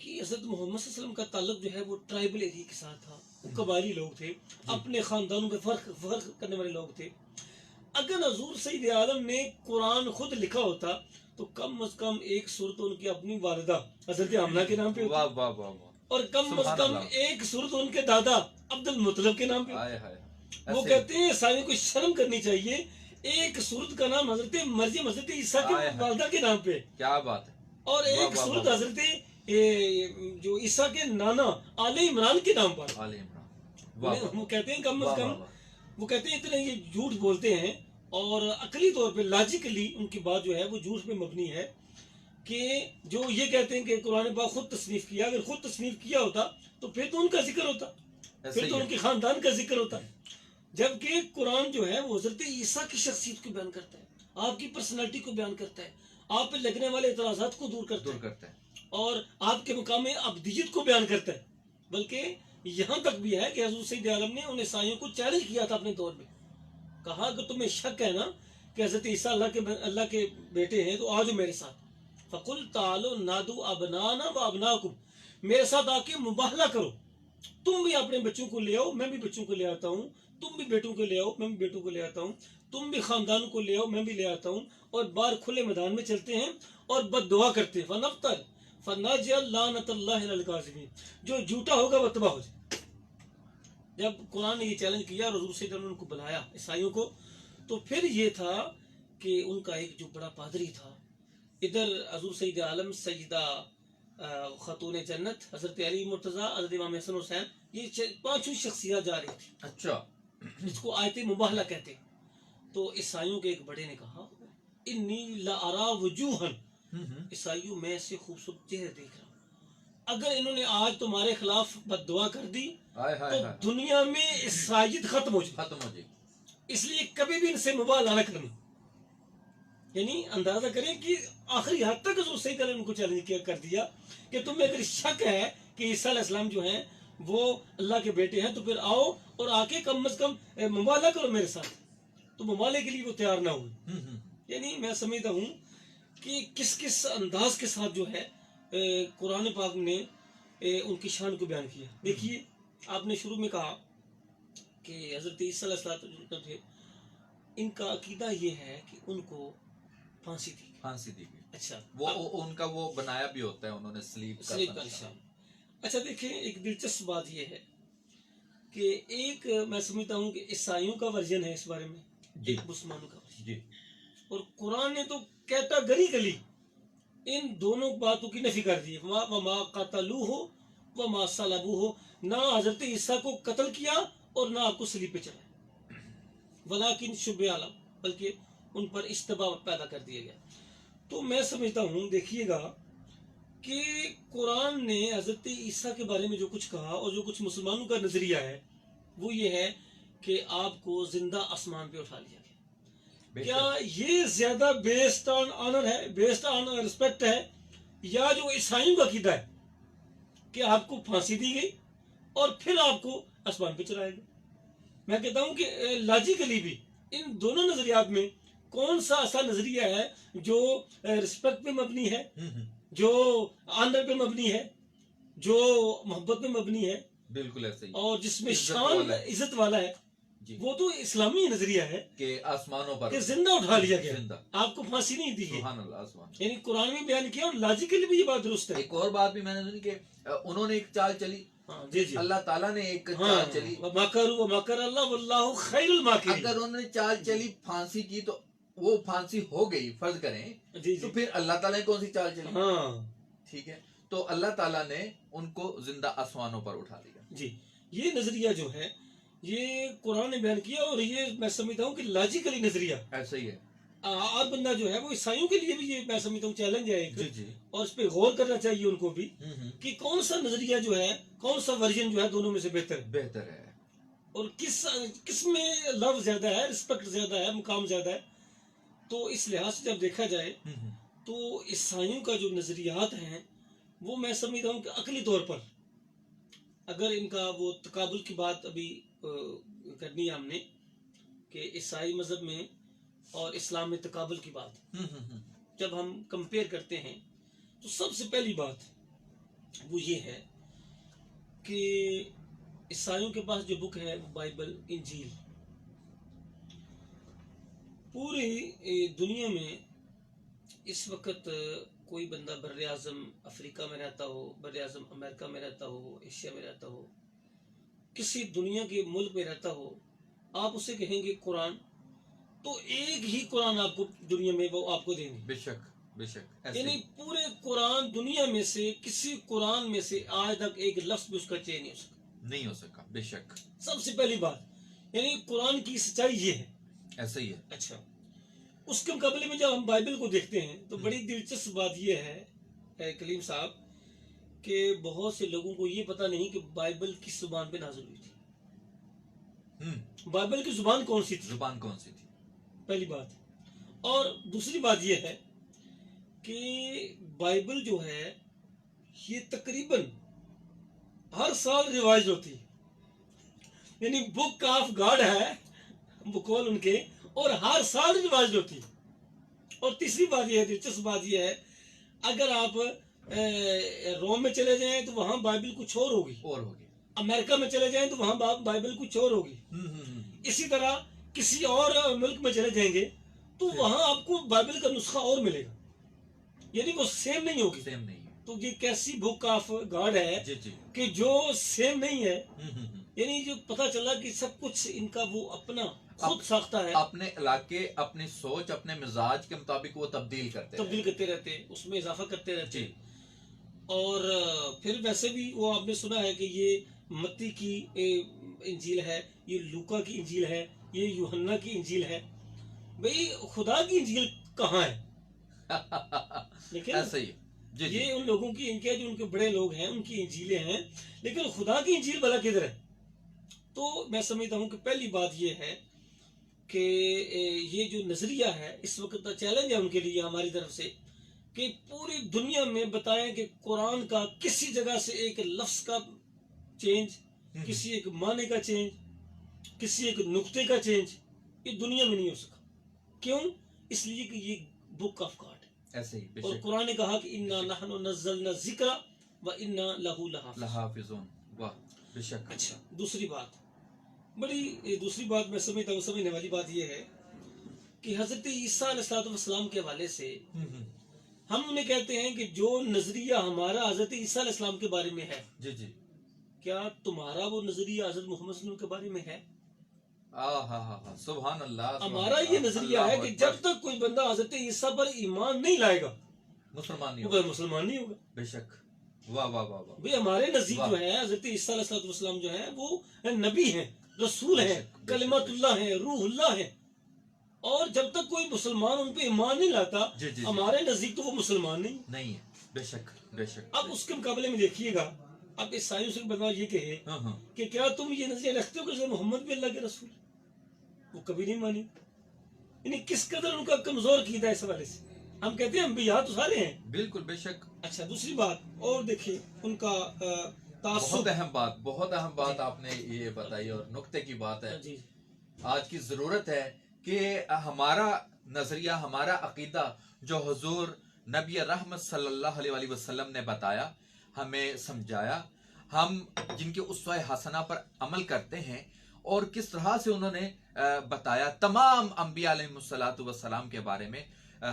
کہ حضرت محمد صلی اللہ علیہ وسلم کا تعلق جو ہے وہ ٹرائبل ایریا کے ساتھ تھا. وہ قبائلی لوگ تھے، اپنے خاندانوں کے فخر کرنے والے لوگ تھے. اگر حضور سید عالم نے قرآن خود لکھا ہوتا تو کم از کم ایک سورت ان کی اپنی والدہ حضرت آمنہ کے نام پہ ہوتی، اور کم از کم ایک سورت ان کے دادا عبد المطلب کے نام پہ. وہ کہتے ہیں عیسائیوں کو شرم کرنی چاہیے، ایک سورت کا نام حضرت مریم حضرت عیسیٰ کی والدہ کے نام پہ، کیا بات ہے، اور ایک سورت حضرت جو عیسیٰ کے نانا آل عمران کے نام پر. وہ کہتے ہیں کم از کم، وہ کہتے ہیں اتنے یہ جھوٹ بولتے ہیں، اور عقلی طور پہ لاجیکلی ان کی بات جو ہے وہ جھوٹ پہ مبنی ہے کہ جو یہ کہتے ہیں کہ قرآن پاک خود تصنیف کیا. اگر خود تصنیف کیا ہوتا تو پھر تو ان کا ذکر ہوتا، پھر تو ان کے خاندان کا ذکر ہوتا. جبکہ قرآن جو ہے وہ حضرت عیسیٰ کی شخصیت کو بیان کرتا ہے، آپ کی پرسنالٹی کو بیان کرتا ہے، آپ پہ لگنے والے اعتراضات کو دور کرتا ہے، اور آپ کے مقام ابدیت کو بیان کرتا ہے. بلکہ یہاں تک بھی ہے کہ حضور سید عالم نے ان عیسائیوں کو چیلنج کیا تھا اپنے دور میں. کہا کہ تمہیں شک ہے نا کہ حضرت عیسیٰ اللہ کے بیٹے ہیں تو آجو میرے ساتھ. فَقُلْ تَعَالُوا نَادُوا أَبْنَاءَنَا وَأَبْنَاءَكُمْ، میرے ساتھ آ کے مباہلہ کرو، تم بھی اپنے بچوں کو لے آؤ، میں بھی بچوں کو لے آتا ہوں، تم بھی بیٹوں کو لے آؤ، میں بھی بیٹوں کو لے آتا ہوں، تم بھی خاندانوں کو لے آؤ، میں بھی لے آتا ہوں، اور باہر کھلے میدان میں چلتے ہیں اور بد دعا کرتے ہیں. فَنَفْتَرْ فَنَجْعَلْ لَعْنَةَ اللَّهِ عَلَى الْكَاذِبِينَ، جو جھوٹا ہوگا وہ تباہ ہو جائے. جب قرآن نے یہ چیلنج کیا اور حضور صلی اللہ علیہ وسلم نے ان کو بلایا عیسائیوں کو، تو پھر یہ تھا کہ ان کا ایک جو بڑا پادری تھا، ادھر حضور سید عالم، سیدہ خاتون جنت حضرت علی مرتضیٰ، حضرت امام حسن حسین، یہ 5 شخصیات جا رہی تھی. اچھا، اس کو آیت مباہلہ کہتے. تو عیسائیوں کے ایک بڑے نے کہا انی لارا وجوہن، عیسائیوں میں سے خوبصورت چہرے دیکھ رہا ہوں، اگر انہوں نے آج تمہارے خلاف بد دعا کر دی تو دنیا میں عیسائیت ختم ہو جائے. اس لیے کبھی بھی ان سے مبالغہ نہ کرنا، یعنی اندازہ کریں کہ آخری حد تک حضور صحیح کریں ان کو چیلنج کر دیا کہ تمہیں اگر شک ہے کہ عیسیٰ علیہ السلام جو ہیں وہ اللہ کے بیٹے ہیں تو پھر آؤ اور آ کے کم از کم مبالغہ کرو میرے ساتھ، تو مبالغے کے لیے وہ تیار نہ ہوئے۔ یعنی میں سمجھتا ہوں کہ کس کس انداز کے ساتھ جو ہے قرآن پاک نے ان کی شان کو بیان کیا۔ دیکھیے آپ نے شروع میں کہا کہ حضرت عیسیٰ علیہ السلام تھے، ان کا عقیدہ یہ ہے کہ ان کو پھانسی دی گئی۔ پھانسی دی گئی، اچھا وہ ان کا وہ بنایا بھی ہوتا ہے انہوں نے سلیب سلیب کا نشان۔ اچھا دیکھیں ایک دلچسپ بات یہ ہے کہ ایک میں سمجھتا ہوں کہ عیسائیوں کا ورژن ہے اس بارے میں، ایک مسلمانوں کا ورژن، جی، اور قرآن نے تو کیٹاگریکلی ان دونوں باتوں کی نفی کر دی۔ وما قتلوہ وما صلبوہ، نہ حضرت عیسیٰ کو قتل کیا اور نہ آپ کو صلیب پہ چڑھایا، ولیکن شبہ لہم، بلکہ ان پر اشتباہ پیدا کر دیا گیا۔ تو میں سمجھتا ہوں دیکھیے گا کہ قرآن نے حضرت عیسیٰ کے بارے میں جو کچھ کہا اور جو کچھ مسلمانوں کا نظریہ ہے وہ یہ ہے کہ آپ کو زندہ آسمان پہ اٹھا لیا گیا۔ کیا یہ زیادہ بیسڈ آن آنر ہے، بیسڈ آن ریسپیکٹ ہے، یا جو عیسائیوں کا عقیدہ ہے کہ آپ کو پھانسی دی گئی اور پھر آپ کو آسمان پہ چڑھایا گیا؟ میں کہتا ہوں کہ لاجیکلی بھی ان دونوں نظریات میں کون سا ایسا نظریہ ہے جو رسپیکٹ پہ مبنی ہے، جو آنر پہ مبنی ہے، جو محبت پہ مبنی ہے، بالکل ایسے ہی، اور جس میں شان عزت والا ہے؟ وہ تو اسلامی نظریہ ہے کہ آسمانوں پر کہ زندہ اٹھا لیا گیا، زندہ، آپ کو پھانسی نہیں دی گئی۔ سبحان اللہ، آسمان، یعنی قرآن میں بیان کیا اور لاجیکلی بھی یہ بات درست ہے۔ ایک اور بات بھی میں نے سنی کہ انہوں نے ایک چال چلی، جی جی، اللہ تعالیٰ نے ایک چال چلی، وَمَكَرُوا وَمَكَرَ اللَّهُ وَاللَّهُ خَيْرُ الْمَاكِرِينَ۔ اگر انہوں نے چال چلی پھانسی کی تو وہ پھانسی ہو گئی فرض کریں، تو پھر اللہ تعالیٰ نے کون سی چال چلی؟ ٹھیک ہے، تو اللہ تعالیٰ نے ان کو زندہ آسمانوں پر اٹھا دیا۔ جی، یہ نظریہ جو ہے یہ قرآن نے بیان کیا، اور یہ میں سمجھتا ہوں کہ لاجیکلی نظریہ ایسا ہی ہے۔ اور بندہ جو ہے وہ عیسائیوں کے لیے بھی یہ میں سمجھتا ہوں چیلنج ہے ایک، جی جی، اور اس پہ غور کرنا چاہیے ان کو بھی کہ کون سا نظریہ جو ہے، کون سا ورژن جو ہے دونوں میں سے بہتر ہے، بہتر ہے، اور کس میں لو زیادہ ہے، رسپیکٹ زیادہ ہے، مقام زیادہ ہے۔ تو اس لحاظ سے جب دیکھا جائے تو عیسائیوں کا جو نظریات ہیں وہ میں سمجھتا ہوں کہ عقلی طور پر اگر ان کا وہ تقابل کی بات ابھی کرنی ہے ہم نے کہ عیسائی مذہب میں اور اسلام میں تقابل کی بات جب ہم کمپیئر کرتے ہیں تو سب سے پہلی بات وہ یہ ہے کہ عیسائیوں کے پاس جو بک ہے وہ بائبل، انجیل، پوری دنیا میں اس وقت کوئی بندہ بر اعظم افریقہ میں رہتا ہو، بر اعظم امریکہ میں رہتا ہو، ایشیا میں رہتا ہو، کسی دنیا کے ملک میں رہتا ہو، آپ اسے کہیں گے قرآن، تو ایک ہی قرآن آپ کو دنیا میں وہ آپ کو دیں گے، بے شک بے شک، یعنی پورے قرآن دنیا میں سے کسی قرآن میں سے آج تک ایک لفظ بھی اس کا چینج نہیں ہو سکا، بے شک، سب سے پہلی بات یعنی قرآن کی سچائی یہ ہے۔ ایسا ہی ہے۔ اچھا، اس کے مقابلے میں جب ہم بائبل کو دیکھتے ہیں تو بڑی دلچسپ بات یہ ہے کلیم صاحب کہ بہت سے لوگوں کو یہ پتہ نہیں کہ بائبل کس زبان پہ نازل ہوئی تھی، بائبل کی زبان کون سی تھی، زبان کون سی تھی، پہلی بات۔ اور دوسری بات یہ ہے کہ بائبل جو ہے یہ تقریباً ہر سال ریوائز ہوتی ہے، یعنی بک آف گاڈ ہے بقول ان کے، اور ہر سال ریوائز ہوتی ہے۔ اور تیسری بات یہ ہے، دلچسپ بات یہ ہے، اگر آپ روم میں چلے جائیں تو وہاں بائبل کچھ اور ہوگی، امریکہ میں چلے جائیں تو وہاں بائبل کچھ اور ہوگی، اسی طرح کسی اور ملک میں چلے جائیں گے تو وہاں آپ کو بائبل کا نسخہ اور ملے گا، یعنی وہ سیم نہیں ہوگی۔ سیم نہیں ہے۔ تو یہ کیسی بک آف گاڈ ہے کہ جو سیم نہیں ہے، یعنی جو پتہ چلا کہ سب کچھ ان کا وہ اپنا خود ساختہ ہے، اپنے علاقے، اپنی سوچ، اپنے مزاج کے مطابق وہ تبدیل کرتے رہتے، اس میں اضافہ کرتے رہتے۔ اور پھر ویسے بھی وہ آپ نے سنا ہے کہ یہ متی کی انجیل ہے، یہ لوکا کی انجیل ہے، یہ یوحنا کی انجیل ہے۔ بھئی خدا کی انجیل کہاں ہے؟ ایسا ہی، یہ ان لوگوں کی، ان کے جو ان کے بڑے لوگ ہیں ان کی انجیلیں ہیں، لیکن خدا کی انجیل بھلا کدھر ہے؟ تو میں سمجھتا ہوں کہ پہلی بات یہ ہے کہ یہ جو نظریہ ہے اس وقت چیلنج ہے ان کے لیے ہماری طرف سے کہ پوری دنیا میں بتائیں کہ قرآن کا کسی جگہ سے ایک لفظ کا چینج، کسی ایک معنی کا چینج، کسی ایک نقطے کا چینج یہ دنیا میں نہیں ہو سکا. کیوں؟ اس لیے کہ یہ بک آف گاڈ ہے. ایسے ہی بے اور شک قرآن نے کہا کہ انا نحن نزلنا الذکر و انا لہ لحافظون. لحافظون. واہ بے شک. اچھا دوسری بات، دوسری بات میں سمجھتا ہوں سمجھنے والی بات یہ ہے کہ حضرت عیسیٰ علیہ السلام کے حوالے سے ہم انہیں کہتے ہیں کہ جو نظریہ ہمارا حضرت عیسیٰ علیہ السلام کے بارے میں ہے، جی جی. کیا تمہارا وہ نظریہ حضرت محمد صلی اللہ علیہ وسلم کے بارے میں ہے؟ ہاں سبحان اللہ. سبحان ہمارا اللہ. یہ نظریہ ہے اللہ کہ اکبر. جب تک کوئی بندہ حضرت عیسیٰ پر ایمان نہیں لائے گا مسلمان نہیں وہ ہوگا. مسلمان نہیں ہوگا. بے شک. واہ واہ واہ واہ. بھئی ہمارے نزدیک واہ. جو ہے حضرت عیسیٰ علیہ السلام جو ہے وہ نبی ہیں، رسول بے ہیں، شک، بے شک، کلمت بے شک. اللہ ہیں، روح اللہ ہیں. اور جب تک کوئی مسلمان ان پہ ایمان نہیں لاتا جی جی جی. ہمارے نزدیک تو وہ مسلمان نہیں. نہیں ہے. بے شک بے شک. اب اس کے مقابلے میں دیکھیے گا، اب عیسائیوں سے بدلاؤ یہ کہے ہاں ہاں. کہ کیا تم یہ نظریہ رکھتے ہو کہ حضرت محمد بھی اللہ کے رسول ہیں؟ وہ کبھی نہیں مانی. یعنی کس قدر ان کا کمزور عقیدہ ہے اس حوالے سے. ہم کہتے ہیں انبیاء تو سارے ہیں. بالکل بے شک. اچھا دوسری بات اور دیکھیں ان کا بہت اہم بات، بہت اہم بات جی. آپ نے یہ بتائی اور نقطے کی بات ہے. جی آج کی ضرورت ہے کہ ہمارا نظریہ، ہمارا عقیدہ جو حضور نبی رحمت صلی اللہ علیہ وآلہ وسلم نے بتایا، ہمیں سمجھایا، ہم جن کے اسوہ حسنہ پر عمل کرتے ہیں اور کس طرح سے انہوں نے بتایا تمام انبیاء علیہ السلام کے بارے میں،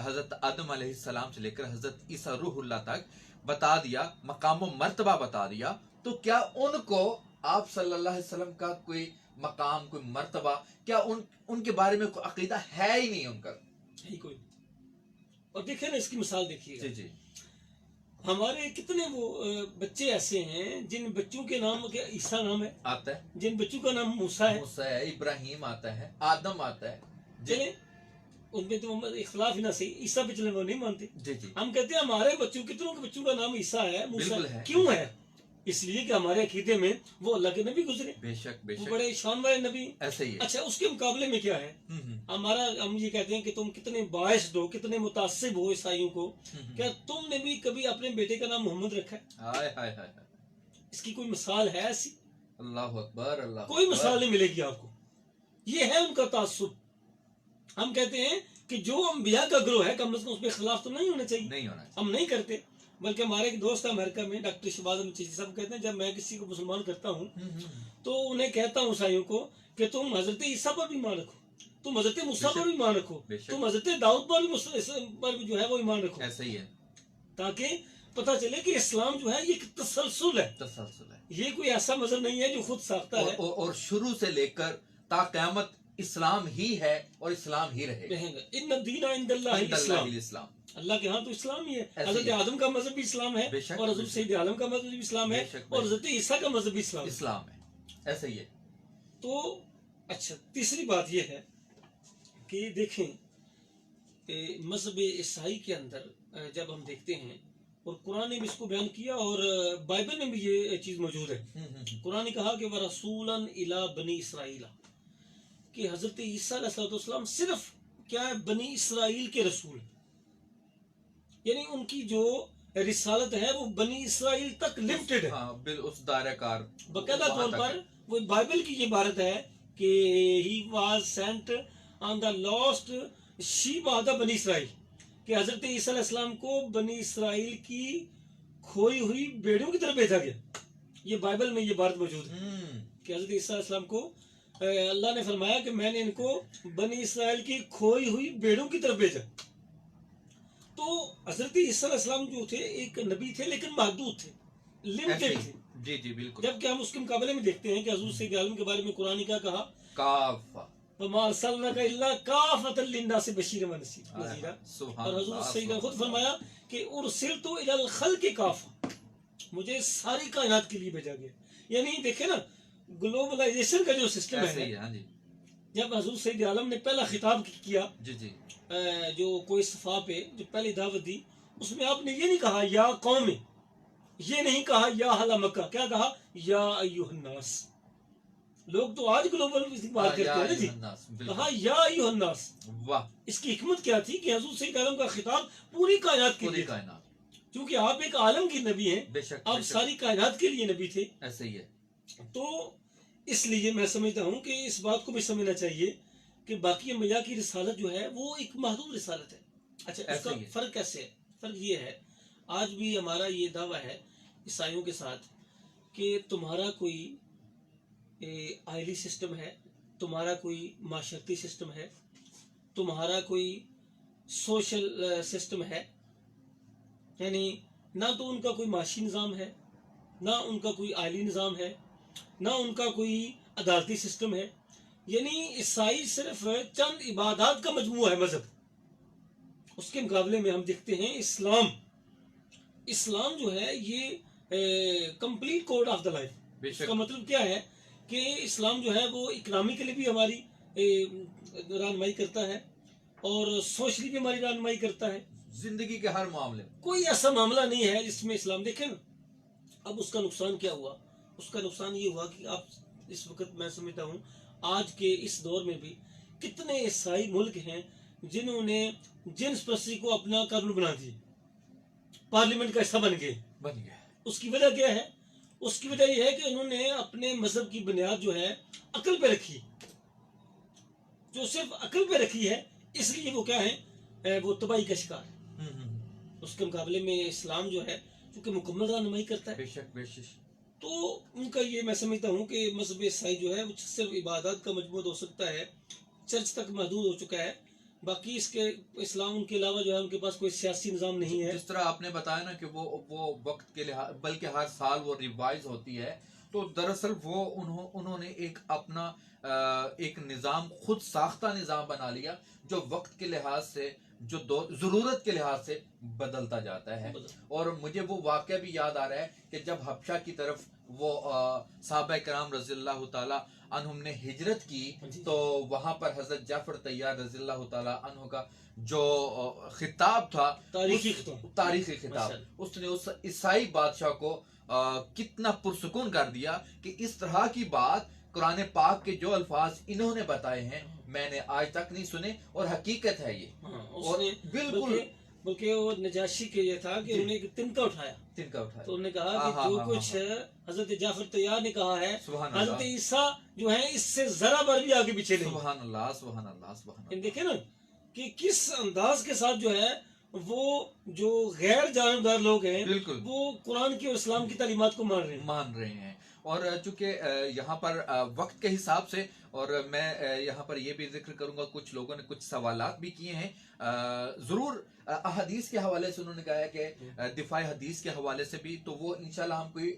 حضرت آدم علیہ السلام سے لے کر حضرت عیسیٰ روح اللہ تک بتا دیا، مقام و مرتبہ بتا دیا. تو کیا ان کو آپ صلی اللہ علیہ وسلم کا کوئی مقام، کوئی مرتبہ، کیا ان کے بارے میں کوئی عقیدہ ہے ہی نہیں ان کا؟ یہی کوئی. اور دیکھیں نا اس کی مثال دیکھیے گا، جی جی. ہمارے کتنے وہ بچے ایسے ہیں جن بچوں کے نام عیسیٰ نام ہے، آتا ہے. جن بچوں کا نام موسیٰ ہے. موسیٰ ہے، ابراہیم آتا ہے، آدم آتا ہے. جی چلیں ان میں تو اختلاف ہی نہ صحیح، عیسیٰ پہ چلیں وہ نہیں مانتے. جی جی. ہم کہتے ہیں ہمارے بچوں کتنوں کے بچوں کا نام عیسیٰ ہے، موسیٰ بالکل ہے. کیوں ہے؟ اس لیے کہ ہمارے عقیدے میں وہ اللہ کے نبی گزرے، بے شک بے وہ شک. بڑے شان والے نبی. ایسے ہی ہے. اچھا اس کے مقابلے میں کیا ہے ہم یہ کہتے ہیں کہ تم کتنے باعث ہو، کتنے متعصب ہو عیسائیوں کو. کیا تم نے بھی کبھی اپنے بیٹے کا نام محمد رکھا ہے؟ ہائے ہائے ہائے. اس کی کوئی مثال ہے ایسی؟ اللہ اکبر. اللہ کوئی اکبر. مثال نہیں ملے گی آپ کو. یہ ہے ان کا تعصب. ہم کہتے ہیں کہ جو انبیاء کا گروہ ہے کم از کم اس پہ اختلاف تو نہیں ہونا چاہیے. نہیں ہونا چاہیے. ہم نہیں کرتے، بلکہ ہمارے ایک دوست ہے امریکہ میں، ڈاکٹر شہباز احمد چشتی صاحب کہتے ہیں جب میں کسی کو مسلمان کرتا ہوں تو انہیں کہتا ہوں عیسائیوں کو کہ تم حضرت عیسیٰ پر بھی ایمان رکھو، تم حضرت موسیٰ پر بھی ایمان رکھو، بے شک. تم حضرت داؤد پر بھی جو ہے وہ ایمان رکھو، ایسے ہی ہے. تاکہ پتہ چلے کہ اسلام جو ہے یہ ایک تسلسل ہے، تسلسل ہے. یہ کوئی ایسا مذہب نہیں ہے جو خود ساختہ ہے. اور شروع سے لے کر تا قیامت اسلام ہی ہے اور اسلام ہی رہے گا. ان الدین عند اللہ عند اللہ الاسلام، الاسلام. اللہ کے ہاں تو اسلام ہی ہے. ایسے حضرت ہی ہے. آدم کا مذہب بھی اسلام ہے، بے شک، اور بے حضرت شک. سید عالم کا مذہب بھی اسلام ہے، بے شک، بے اور شک. حضرت عیسیٰ کا مذہب بھی اسلام ہے. اسلام ہے. ایسے ہی ہے. تو اچھا تیسری بات یہ ہے کہ دیکھیں مذہب عیسائی کے اندر جب ہم دیکھتے ہیں، اور قرآن نے بھی اس کو بیان کیا اور بائبل میں بھی یہ چیز موجود ہے. قرآن نے کہا کہ وَرَسُولًا إِلَىٰ بَنِي إِسْرَائِيلَ، کہ حضرت عیسیٰ علیہ السلام صرف کیا ہے بنی اسرائیل کے رسول ہیں. یعنی ان کی جو رسالت ہے وہ بنی اسرائیل تک لمیٹڈ ہے. ہاں اس دائرہ کار باقاعدہ وہاں طور تک پر ہے. وہ بائبل کی یہ عبارت ہے کہ he was sent on the last shape of the بنی اسرائیل، کہ حضرت عیسیٰ علیہ السلام کو بنی اسرائیل کی کھوئی ہوئی بیڑیوں کی طرف بھیجا گیا. یہ بائبل میں یہ بات موجود ہے کہ حضرت عیسیٰ علیہ السلام کو اللہ نے فرمایا کہ میں نے ان کو بنی اسرائیل کی کھوئی ہوئی بیڑوں کی طرف بھیجا. تو حضرت عیسیٰ علیہ السلام جو تھے ایک نبی تھے لیکن محدود تھے، لمیٹڈ تھے. جی جی بالکل. جبکہ ہم اس کے مقابلے میں دیکھتے ہیں کہ حضور سید عالم کے بارے میں قرآن نے کیا کہا، کافہ وَمَا أَرْسَلْنَاكَ إِلَّا كَافَةً لِلنَّاسِ بَشِيرًا وَنَذِيرًا. سبحان اور حضور اللہ. سید نے خود فرمایا کہ ارسلت الی الخلق کافہ، مجھے ساری کائنات کے لیے بھیجا گیا. یعنی دیکھیں نا گلوبلائزیشن کا جو سسٹم ایسے ہی ہے، ہے. ہاں جی جب حضور سید عالم نے پہلا خطاب کیا جی جی. جو کوئی صفا پہ جو پہلی دعوت دی، اس میں آپ نے یہ نہیں کہا یا قوم، یہ نہیں کہا یا اہل مکہ، کیا کہا یا ایھا الناس. لوگ تو آج گلوبل استعمال کرتے یا ہیں نا جی. ایھا الناس، کہا بالکل، یا ایھا الناس. واہ، اس کی حکمت کیا تھی کہ حضور صلی اللہ علیہ وسلم کا خطاب پوری کائنات کے پوری لیے تھا. کائنات، کیونکہ آپ ایک عالم کی نبی ہیں, بے شک آپ بے شک، ساری کائنات کے لیے نبی تھے. ایسے ہی ہے، تو اس لیے میں سمجھتا ہوں کہ اس بات کو بھی سمجھنا چاہیے کہ باقی انبیاء کی رسالت جو ہے وہ ایک محدود رسالت ہے. اچھا, اس ایسے کا ہی ہے، فرق کیسے ہے؟ فرق یہ ہے, آج بھی ہمارا یہ دعویٰ ہے عیسائیوں کے ساتھ کہ تمہارا کوئی آئلی سسٹم ہے, تمہارا کوئی معاشرتی سسٹم ہے, تمہارا کوئی سوشل سسٹم ہے. یعنی نہ تو ان کا کوئی معاشی نظام ہے, نہ ان کا کوئی آئلی نظام ہے, نہ ان کا کوئی عدالتی سسٹم ہے. یعنی عیسائی صرف چند عبادات کا مجموعہ ہے, مذہب. اس کے مقابلے میں ہم دیکھتے ہیں اسلام جو ہے یہ complete code of the life. بے اس شک، کا مطلب کیا ہے کہ اسلام جو ہے وہ اکنامکلی بھی ہماری رہنمائی کرتا ہے اور سوشلی بھی ہماری رہنمائی کرتا ہے. زندگی کے ہر معاملے میں، کوئی ایسا معاملہ نہیں ہے جس میں اسلام, دیکھیں نا. اب اس کا نقصان کیا ہوا؟ اس کا نقصان یہ ہوا کہ آپ اس وقت, میں سمجھتا ہوں آج کے اس دور میں بھی کتنے عیسائی ملک ہیں جنہوں نے جنس پرستی کو اپنا قانون بنا دیا, پارلیمنٹ کا حصہ بن گئے. بن گیا، اس کی وجہ کیا ہے؟ اس کی وجہ یہ ہے کہ انہوں نے اپنے مذہب کی بنیاد جو ہے عقل پہ رکھی, جو صرف عقل پہ رکھی ہے, اس لیے وہ کیا ہے, وہ تباہی کا شکار ہے. اس کے مقابلے میں اسلام جو ہے کیونکہ مکمل رہنمائی کرتا ہے. بے شک بے شک، تو ان کا یہ میں سمجھتا ہوں کہ مذہب عیسائی جو ہے وہ صرف عبادات کا مجموعہ ہو سکتا ہے, چرچ تک محدود ہو چکا ہے. باقی اس کے اسلام ان کے علاوہ جو ہے ان کے پاس کوئی سیاسی نظام نہیں ہے. جس طرح آپ نے بتایا نا کہ وہ وقت کے لحاظ بلکہ ہر سال وہ ریوائز ہوتی ہے، تو دراصل وہ انہوں نے ایک اپنا ایک نظام، خود ساختہ نظام بنا لیا جو وقت کے لحاظ سے، جو ضرورت کے لحاظ سے بدلتا جاتا ہے. اور مجھے وہ واقعہ بھی یاد آ رہا ہے کہ جب حبشہ کی طرف وہ صحابہ کرام رضی اللہ تعالی عنہم نے ہجرت کی، تو وہاں پر حضرت جعفر طیار رضی اللہ تعالی عنہ کا جو خطاب تھا، تاریخی خطاب, تاریخی خطاب، اس نے اس عیسائی بادشاہ کو کتنا پرسکون کر دیا کہ اس طرح کی بات قرآن پاک کے جو الفاظ انہوں نے بتائے ہیں میں نے آج تک نہیں سنے، اور حقیقت ہے یہ. اور بالکل بلکہ وہ نجاشی کے یہ تھا کہ انہوں نے ایک تنکا اٹھایا, تنکا اٹھایا، تو انہوں نے کہا کہ جو کچھ حضرت جعفر طیار نے کہا ہے, سبحان حضرت اللہ، عیسیٰ جو ہے اس سے ذرا بر بھی آگے پیچھے نہیں. سبحان اللہ سبحان اللہ سبحان اللہ. دیکھیں نا کہ کس انداز کے ساتھ جو ہے وہ جو غیر جانبدار لوگ ہیں بالکل وہ قرآن کی اور اسلام کی تعلیمات کو مان رہے ہیں. اور چونکہ یہاں پر وقت کے حساب سے، اور میں یہاں پر یہ بھی ذکر کروں گا، کچھ لوگوں نے کچھ سوالات بھی کیے ہیں، ضرور احادیث کے حوالے سے انہوں نے کہا ہے کہ دفاع حدیث کے حوالے سے بھی، تو وہ انشاءاللہ ہم کوئی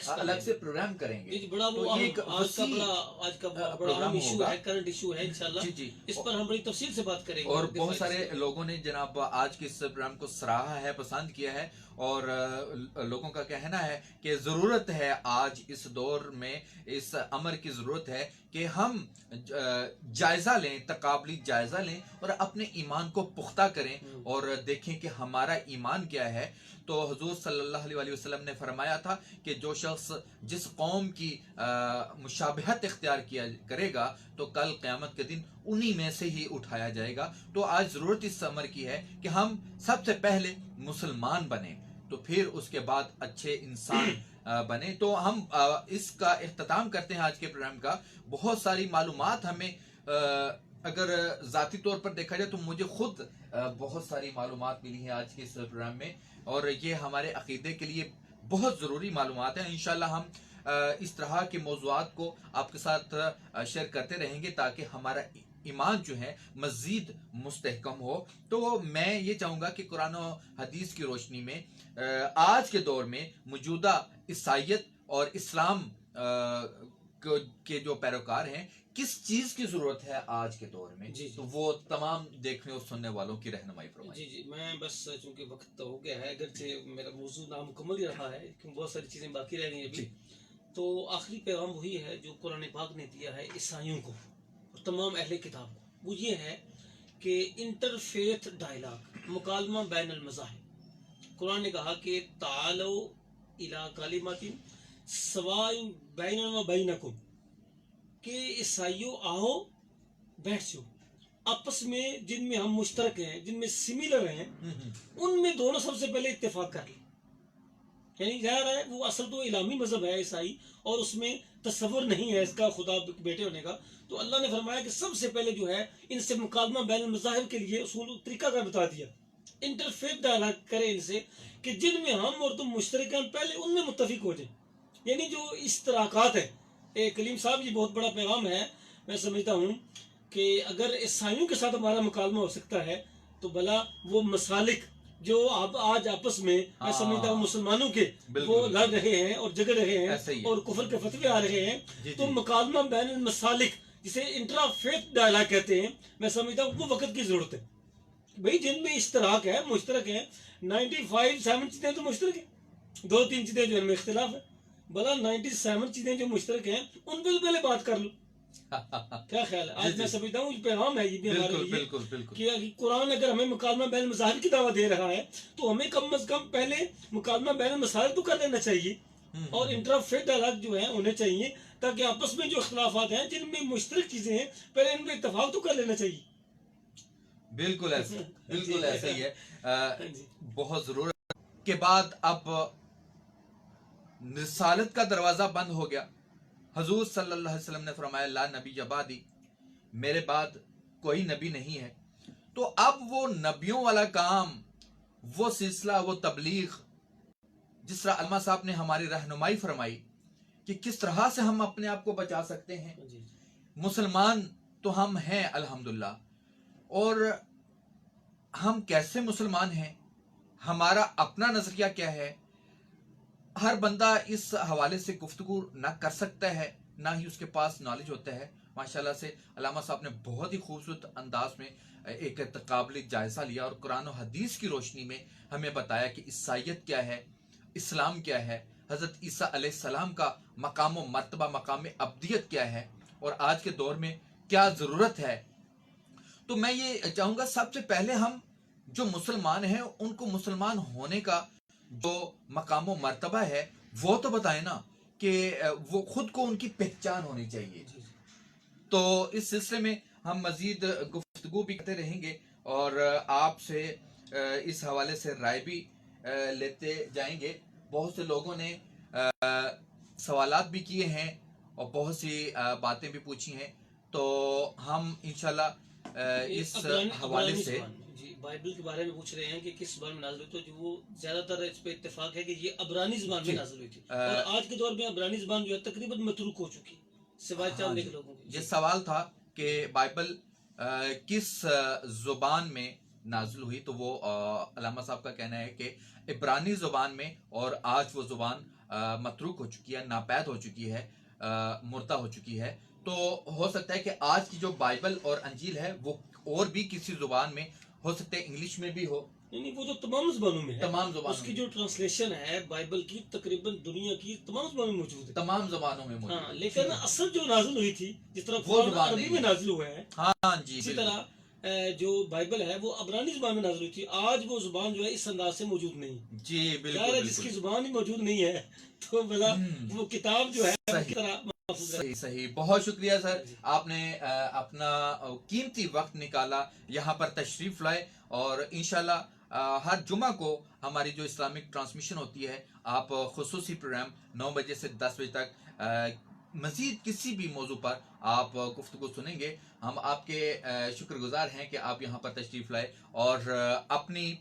الگ سے پروگرام کریں گے. بڑا تو وہ یہ ایک آج کا بڑا پروگرام ایشو ہوگا. ہے، کرنٹ ایشو ہے انشاءاللہ. جی جی، اس پر ہم بڑی تفصیل سے بات کریں گے. اور بہت سارے لوگوں نے جناب آج کے اس پروگرام کو سراہا ہے، پسند کیا ہے، اور لوگوں کا کہنا ہے کہ ضرورت ہے آج اس دور میں اس امر کی ضرورت ہے کہ ہم جائزہ لیں، تقابلی جائزہ لیں اور اپنے ایمان کو پختہ کریں اور دیکھیں کہ ہمارا ایمان کیا ہے. تو حضور صلی اللہ علیہ وسلم نے فرمایا تھا کہ جو شخص جس قوم کی مشابہت اختیار کیا کرے گا تو کل قیامت کے دن انہی میں سے ہی اٹھایا جائے گا. تو آج ضرورت اس امر کی ہے کہ ہم سب سے پہلے مسلمان بنیں، تو پھر اس کے بعد اچھے انسان بنے. تو ہم اس کا اختتام کرتے ہیں آج کے پروگرام کا. بہت ساری معلومات ہمیں اگر ذاتی طور پر دیکھا جائے تو مجھے خود بہت ساری معلومات ملی ہیں آج کے اس پروگرام میں، اور یہ ہمارے عقیدے کے لیے بہت ضروری معلومات ہیں. انشاءاللہ ہم اس طرح کے موضوعات کو آپ کے ساتھ شیئر کرتے رہیں گے تاکہ ہمارا ایمان جو ہے مزید مستحکم ہو. تو میں یہ چاہوں گا کہ قرآن و حدیث کی روشنی میں آج کے دور میں موجودہ عیسائیت اور اسلام کے جو پیروکار ہیں کس چیز کی ضرورت ہے آج کے دور میں، تو وہ تمام دیکھنے اور سننے والوں کی رہنمائی فرمائیں. جی میں بس چونکہ وقت تو ہو گیا ہے، اگرچہ میرا موضوع نامکمل ہی رہا ہے کیونکہ بہت ساری چیزیں باقی رہ گئی ابھی. تو آخری پیغام وہی ہے جو قرآن پاک نے دیا ہے عیسائیوں کو اور تمام اہل کتاب کو. وہ یہ ہے کہ انٹر فیتھ ڈائلاگ، مکالمہ بین المذاہب. قرآن نے کہا کہ تعالوا الی کلمۃ سواء بیننا و بینکم کہ عیسائیوں آؤ بیٹھ جاؤ آپس میں جن میں ہم مشترک ہیں جن میں سملر ہیں ان میں دونوں سب سے پہلے اتفاق کر لیں. یعنی ظاہر ہے وہ اصل تو الہامی مذہب ہے عیسائی اور اس میں تصور نہیں ہے اس کا خدا بیٹے ہونے کا. تو اللہ نے فرمایا کہ سب سے پہلے جو ہے ان سے مکالمہ بین المذاہب کے لیے اصول طریقہ کا بتا دیا. انٹرفیت ڈائلاگ کرے ان سے کہ جن میں ہم اور تم مشترک ہیں پہلے ان میں متفق ہو جائیں. یعنی جو اشتراکات ہیں کلیم صاحب یہ بہت بڑا پیغام ہے. میں سمجھتا ہوں کہ اگر عیسائیوں کے ساتھ ہمارا مکالمہ ہو سکتا ہے تو بلا وہ مسالک جو اب آج آپس میں میں سمجھتا ہوں مسلمانوں کے وہ لڑ رہے ہیں اور جگڑ رہے ہیں اور کفر کے فتوے آ رہے ہیں تو مکالمہ بین المسالک جسے انٹرا فیتھ ڈائلاگ کہتے ہیں میں سمجھتا ہوں وہ وقت کی ضرورت ہے. بھئی جن میں اشتراک ہے مشترک ہے 97 چیزیں تو مشترک ہیں 2-3 چیزیں جو ان میں اختلاف ہے بلا 97 چیزیں جو مشترک ہیں ان پہ تو پہلے بات کر لو. کیا خیال ہے آج میں سمجھتا ہوں پیغام ہے یہ بھی ہمارے لیے کہ قرآن اگر ہمیں مکالمہ بین المذاہب کی دعوت دے رہا ہے تو ہمیں کم از کم پہلے مکالمہ بین المذاہب تو کر لینا چاہیے اور انٹرا فیتھ ڈائلاگ جو ہیں ہونے چاہیے تاکہ آپس میں جو اختلافات ہیں جن میں مشترک چیزیں ہیں پہلے ان میں اتفاق تو کر لینا چاہیے. بالکل ایسا ہی ہے. بہت ضرورت کے بعد اب رسالت کا دروازہ بند ہو گیا. حضور صلی اللہ علیہ وسلم نے فرمایا لا نبی بعدی میرے بعد کوئی نبی نہیں ہے. تو اب وہ نبیوں والا کام وہ سلسلہ وہ تبلیغ جس طرح علامہ صاحب نے ہماری رہنمائی فرمائی کہ کس طرح سے ہم اپنے آپ کو بچا سکتے ہیں. مسلمان تو ہم ہیں الحمدللہ اور ہم کیسے مسلمان ہیں ہمارا اپنا نظریہ کیا ہے ہر بندہ اس حوالے سے گفتگو نہ کر سکتا ہے نہ ہی اس کے پاس نالج ہوتا ہے. ماشاءاللہ سے علامہ صاحب نے بہت ہی خوبصورت انداز میں ایک تقابلی جائزہ لیا اور قرآن و حدیث کی روشنی میں ہمیں بتایا کہ عیسائیت کیا ہے اسلام کیا ہے حضرت عیسیٰ علیہ السلام کا مقام و مرتبہ مقام ابدیت کیا ہے اور آج کے دور میں کیا ضرورت ہے. تو میں یہ چاہوں گا سب سے پہلے ہم جو مسلمان ہیں ان کو مسلمان ہونے کا جو مقام و مرتبہ ہے وہ تو بتائیں نا کہ وہ خود کو ان کی پہچان ہونی چاہیے. تو اس سلسلے میں ہم مزید گفتگو بھی کرتے رہیں گے اور آپ سے اس حوالے سے رائے بھی لیتے جائیں گے. بہت سے لوگوں نے سوالات بھی کیے ہیں اور بہت سی باتیں بھی پوچھی ہیں تو ہم انشاءاللہ اس حوالے سے بائبل کے بارے میں پوچھ رہے ہیں کہ کس زبان میں نازل ہوئی تو جو وہ زیادہ تر اس پہ اتفاق ہے کہ یہ عبرانی زبان میں نازل ہوئی تھی اور آج کے دور میں عبرانی زبان جو ہے تقریباً متروک ہو چکی سوائے چند ایک لوگوں کی. یہ سوال تھا کہ بائبل کس زبان میں نازل ہوئی تو وہ علامہ صاحب کا کہنا ہے کہ عبرانی زبان میں اور آج وہ زبان متروک ہو چکی ہے ناپید ہو چکی ہے مردہ ہو چکی ہے. تو ہو سکتا ہے کہ آج کی جو بائبل اور انجیل ہے وہ اور بھی کسی زبان میں ہو سکتا ہے انگلش میں بھی ہو نہیں وہ تو تمام زبانوں میں ہے تمام زبانوں اس کی جو ٹرانسلیشن ہے بائبل کی تقریباً دنیا کی تمام زبانوں میں موجود ہے تمام زبانوں میں موجود ہاں لیکن اصل جو نازل ہوئی تھی جس طرح وہ قرآن عربی میں نازل ہوا ہے ہاں جی اسی طرح جو بائبل ہے وہ عبرانی زبان میں نازل ہوئی تھی. آج وہ زبان جو ہے اس انداز سے موجود نہیں جی ظاہر ہے جس کی زبان ہی موجود نہیں ہے تو بلا وہ کتاب جو ہے صحیح صحیح. بہت شکریہ سر آپ نے اپنا قیمتی وقت نکالا یہاں پر تشریف لائے اور انشاءاللہ ہر جمعہ کو ہماری جو اسلامک ٹرانسمیشن ہوتی ہے آپ خصوصی پروگرام 9 بجے سے 10 بجے تک مزید کسی بھی موضوع پر آپ گفتگو سنیں گے. ہم آپ کے شکر گزار ہیں کہ آپ یہاں پر تشریف لائے اور اپنی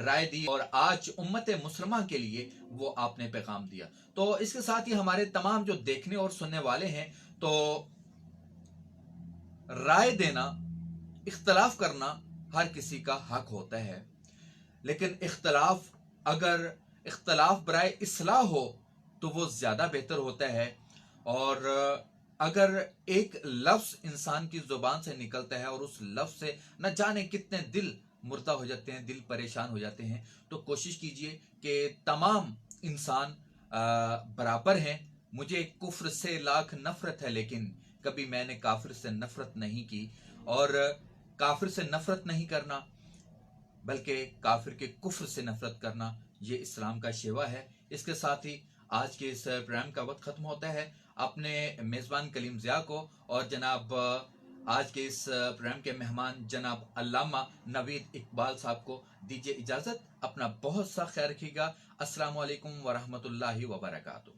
رائے دی اور آج امت مسلمہ کے لیے وہ آپ نے پیغام دیا. تو اس کے ساتھ ہی ہمارے تمام جو دیکھنے اور سننے والے ہیں تو رائے دینا اختلاف کرنا ہر کسی کا حق ہوتا ہے لیکن اگر اختلاف برائے اصلاح ہو تو وہ زیادہ بہتر ہوتا ہے. اور اگر ایک لفظ انسان کی زبان سے نکلتا ہے اور اس لفظ سے نہ جانے کتنے دل مردہ ہو جاتے ہیں دل پریشان ہو جاتے ہیں تو کوشش کیجئے کہ تمام انسان برابر ہیں. مجھے کفر سے لاکھ نفرت ہے لیکن کبھی میں نے کافر سے نفرت نہیں کی اور کافر سے نفرت نہیں کرنا بلکہ کافر کے کفر سے نفرت کرنا یہ اسلام کا شیوا ہے. اس کے ساتھ ہی آج کے اس پروگرام کا وقت ختم ہوتا ہے. اپنے میزبان کلیم ضیاء کو اور جناب آج کے اس پروگرام کے مہمان جناب علامہ نوید اقبال صاحب کو دیجیے اجازت. اپنا بہت سا خیال رکھیے گا. السلام علیکم ورحمۃ اللہ وبرکاتہ.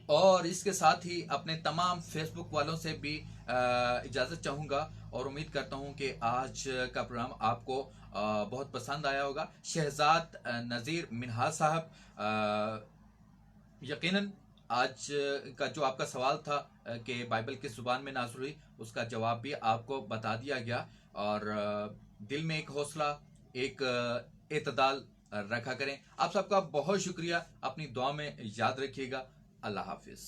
اور اس کے ساتھ ہی اپنے تمام فیس بک والوں سے بھی اجازت چاہوں گا اور امید کرتا ہوں کہ آج کا پروگرام آپ کو بہت پسند آیا ہوگا. شہزاد نذیر منہاج صاحب، یقیناً آج کا جو آپ کا سوال تھا کہ بائبل کس زبان میں نازل ہوئی، اس کا جواب بھی آپ کو بتا دیا گیا. اور دل میں ایک حوصلہ، ایک اعتدال رکھا کریں. آپ سب کا بہت شکریہ. اپنی دعا میں یاد رکھیے گا. اللہ حافظ.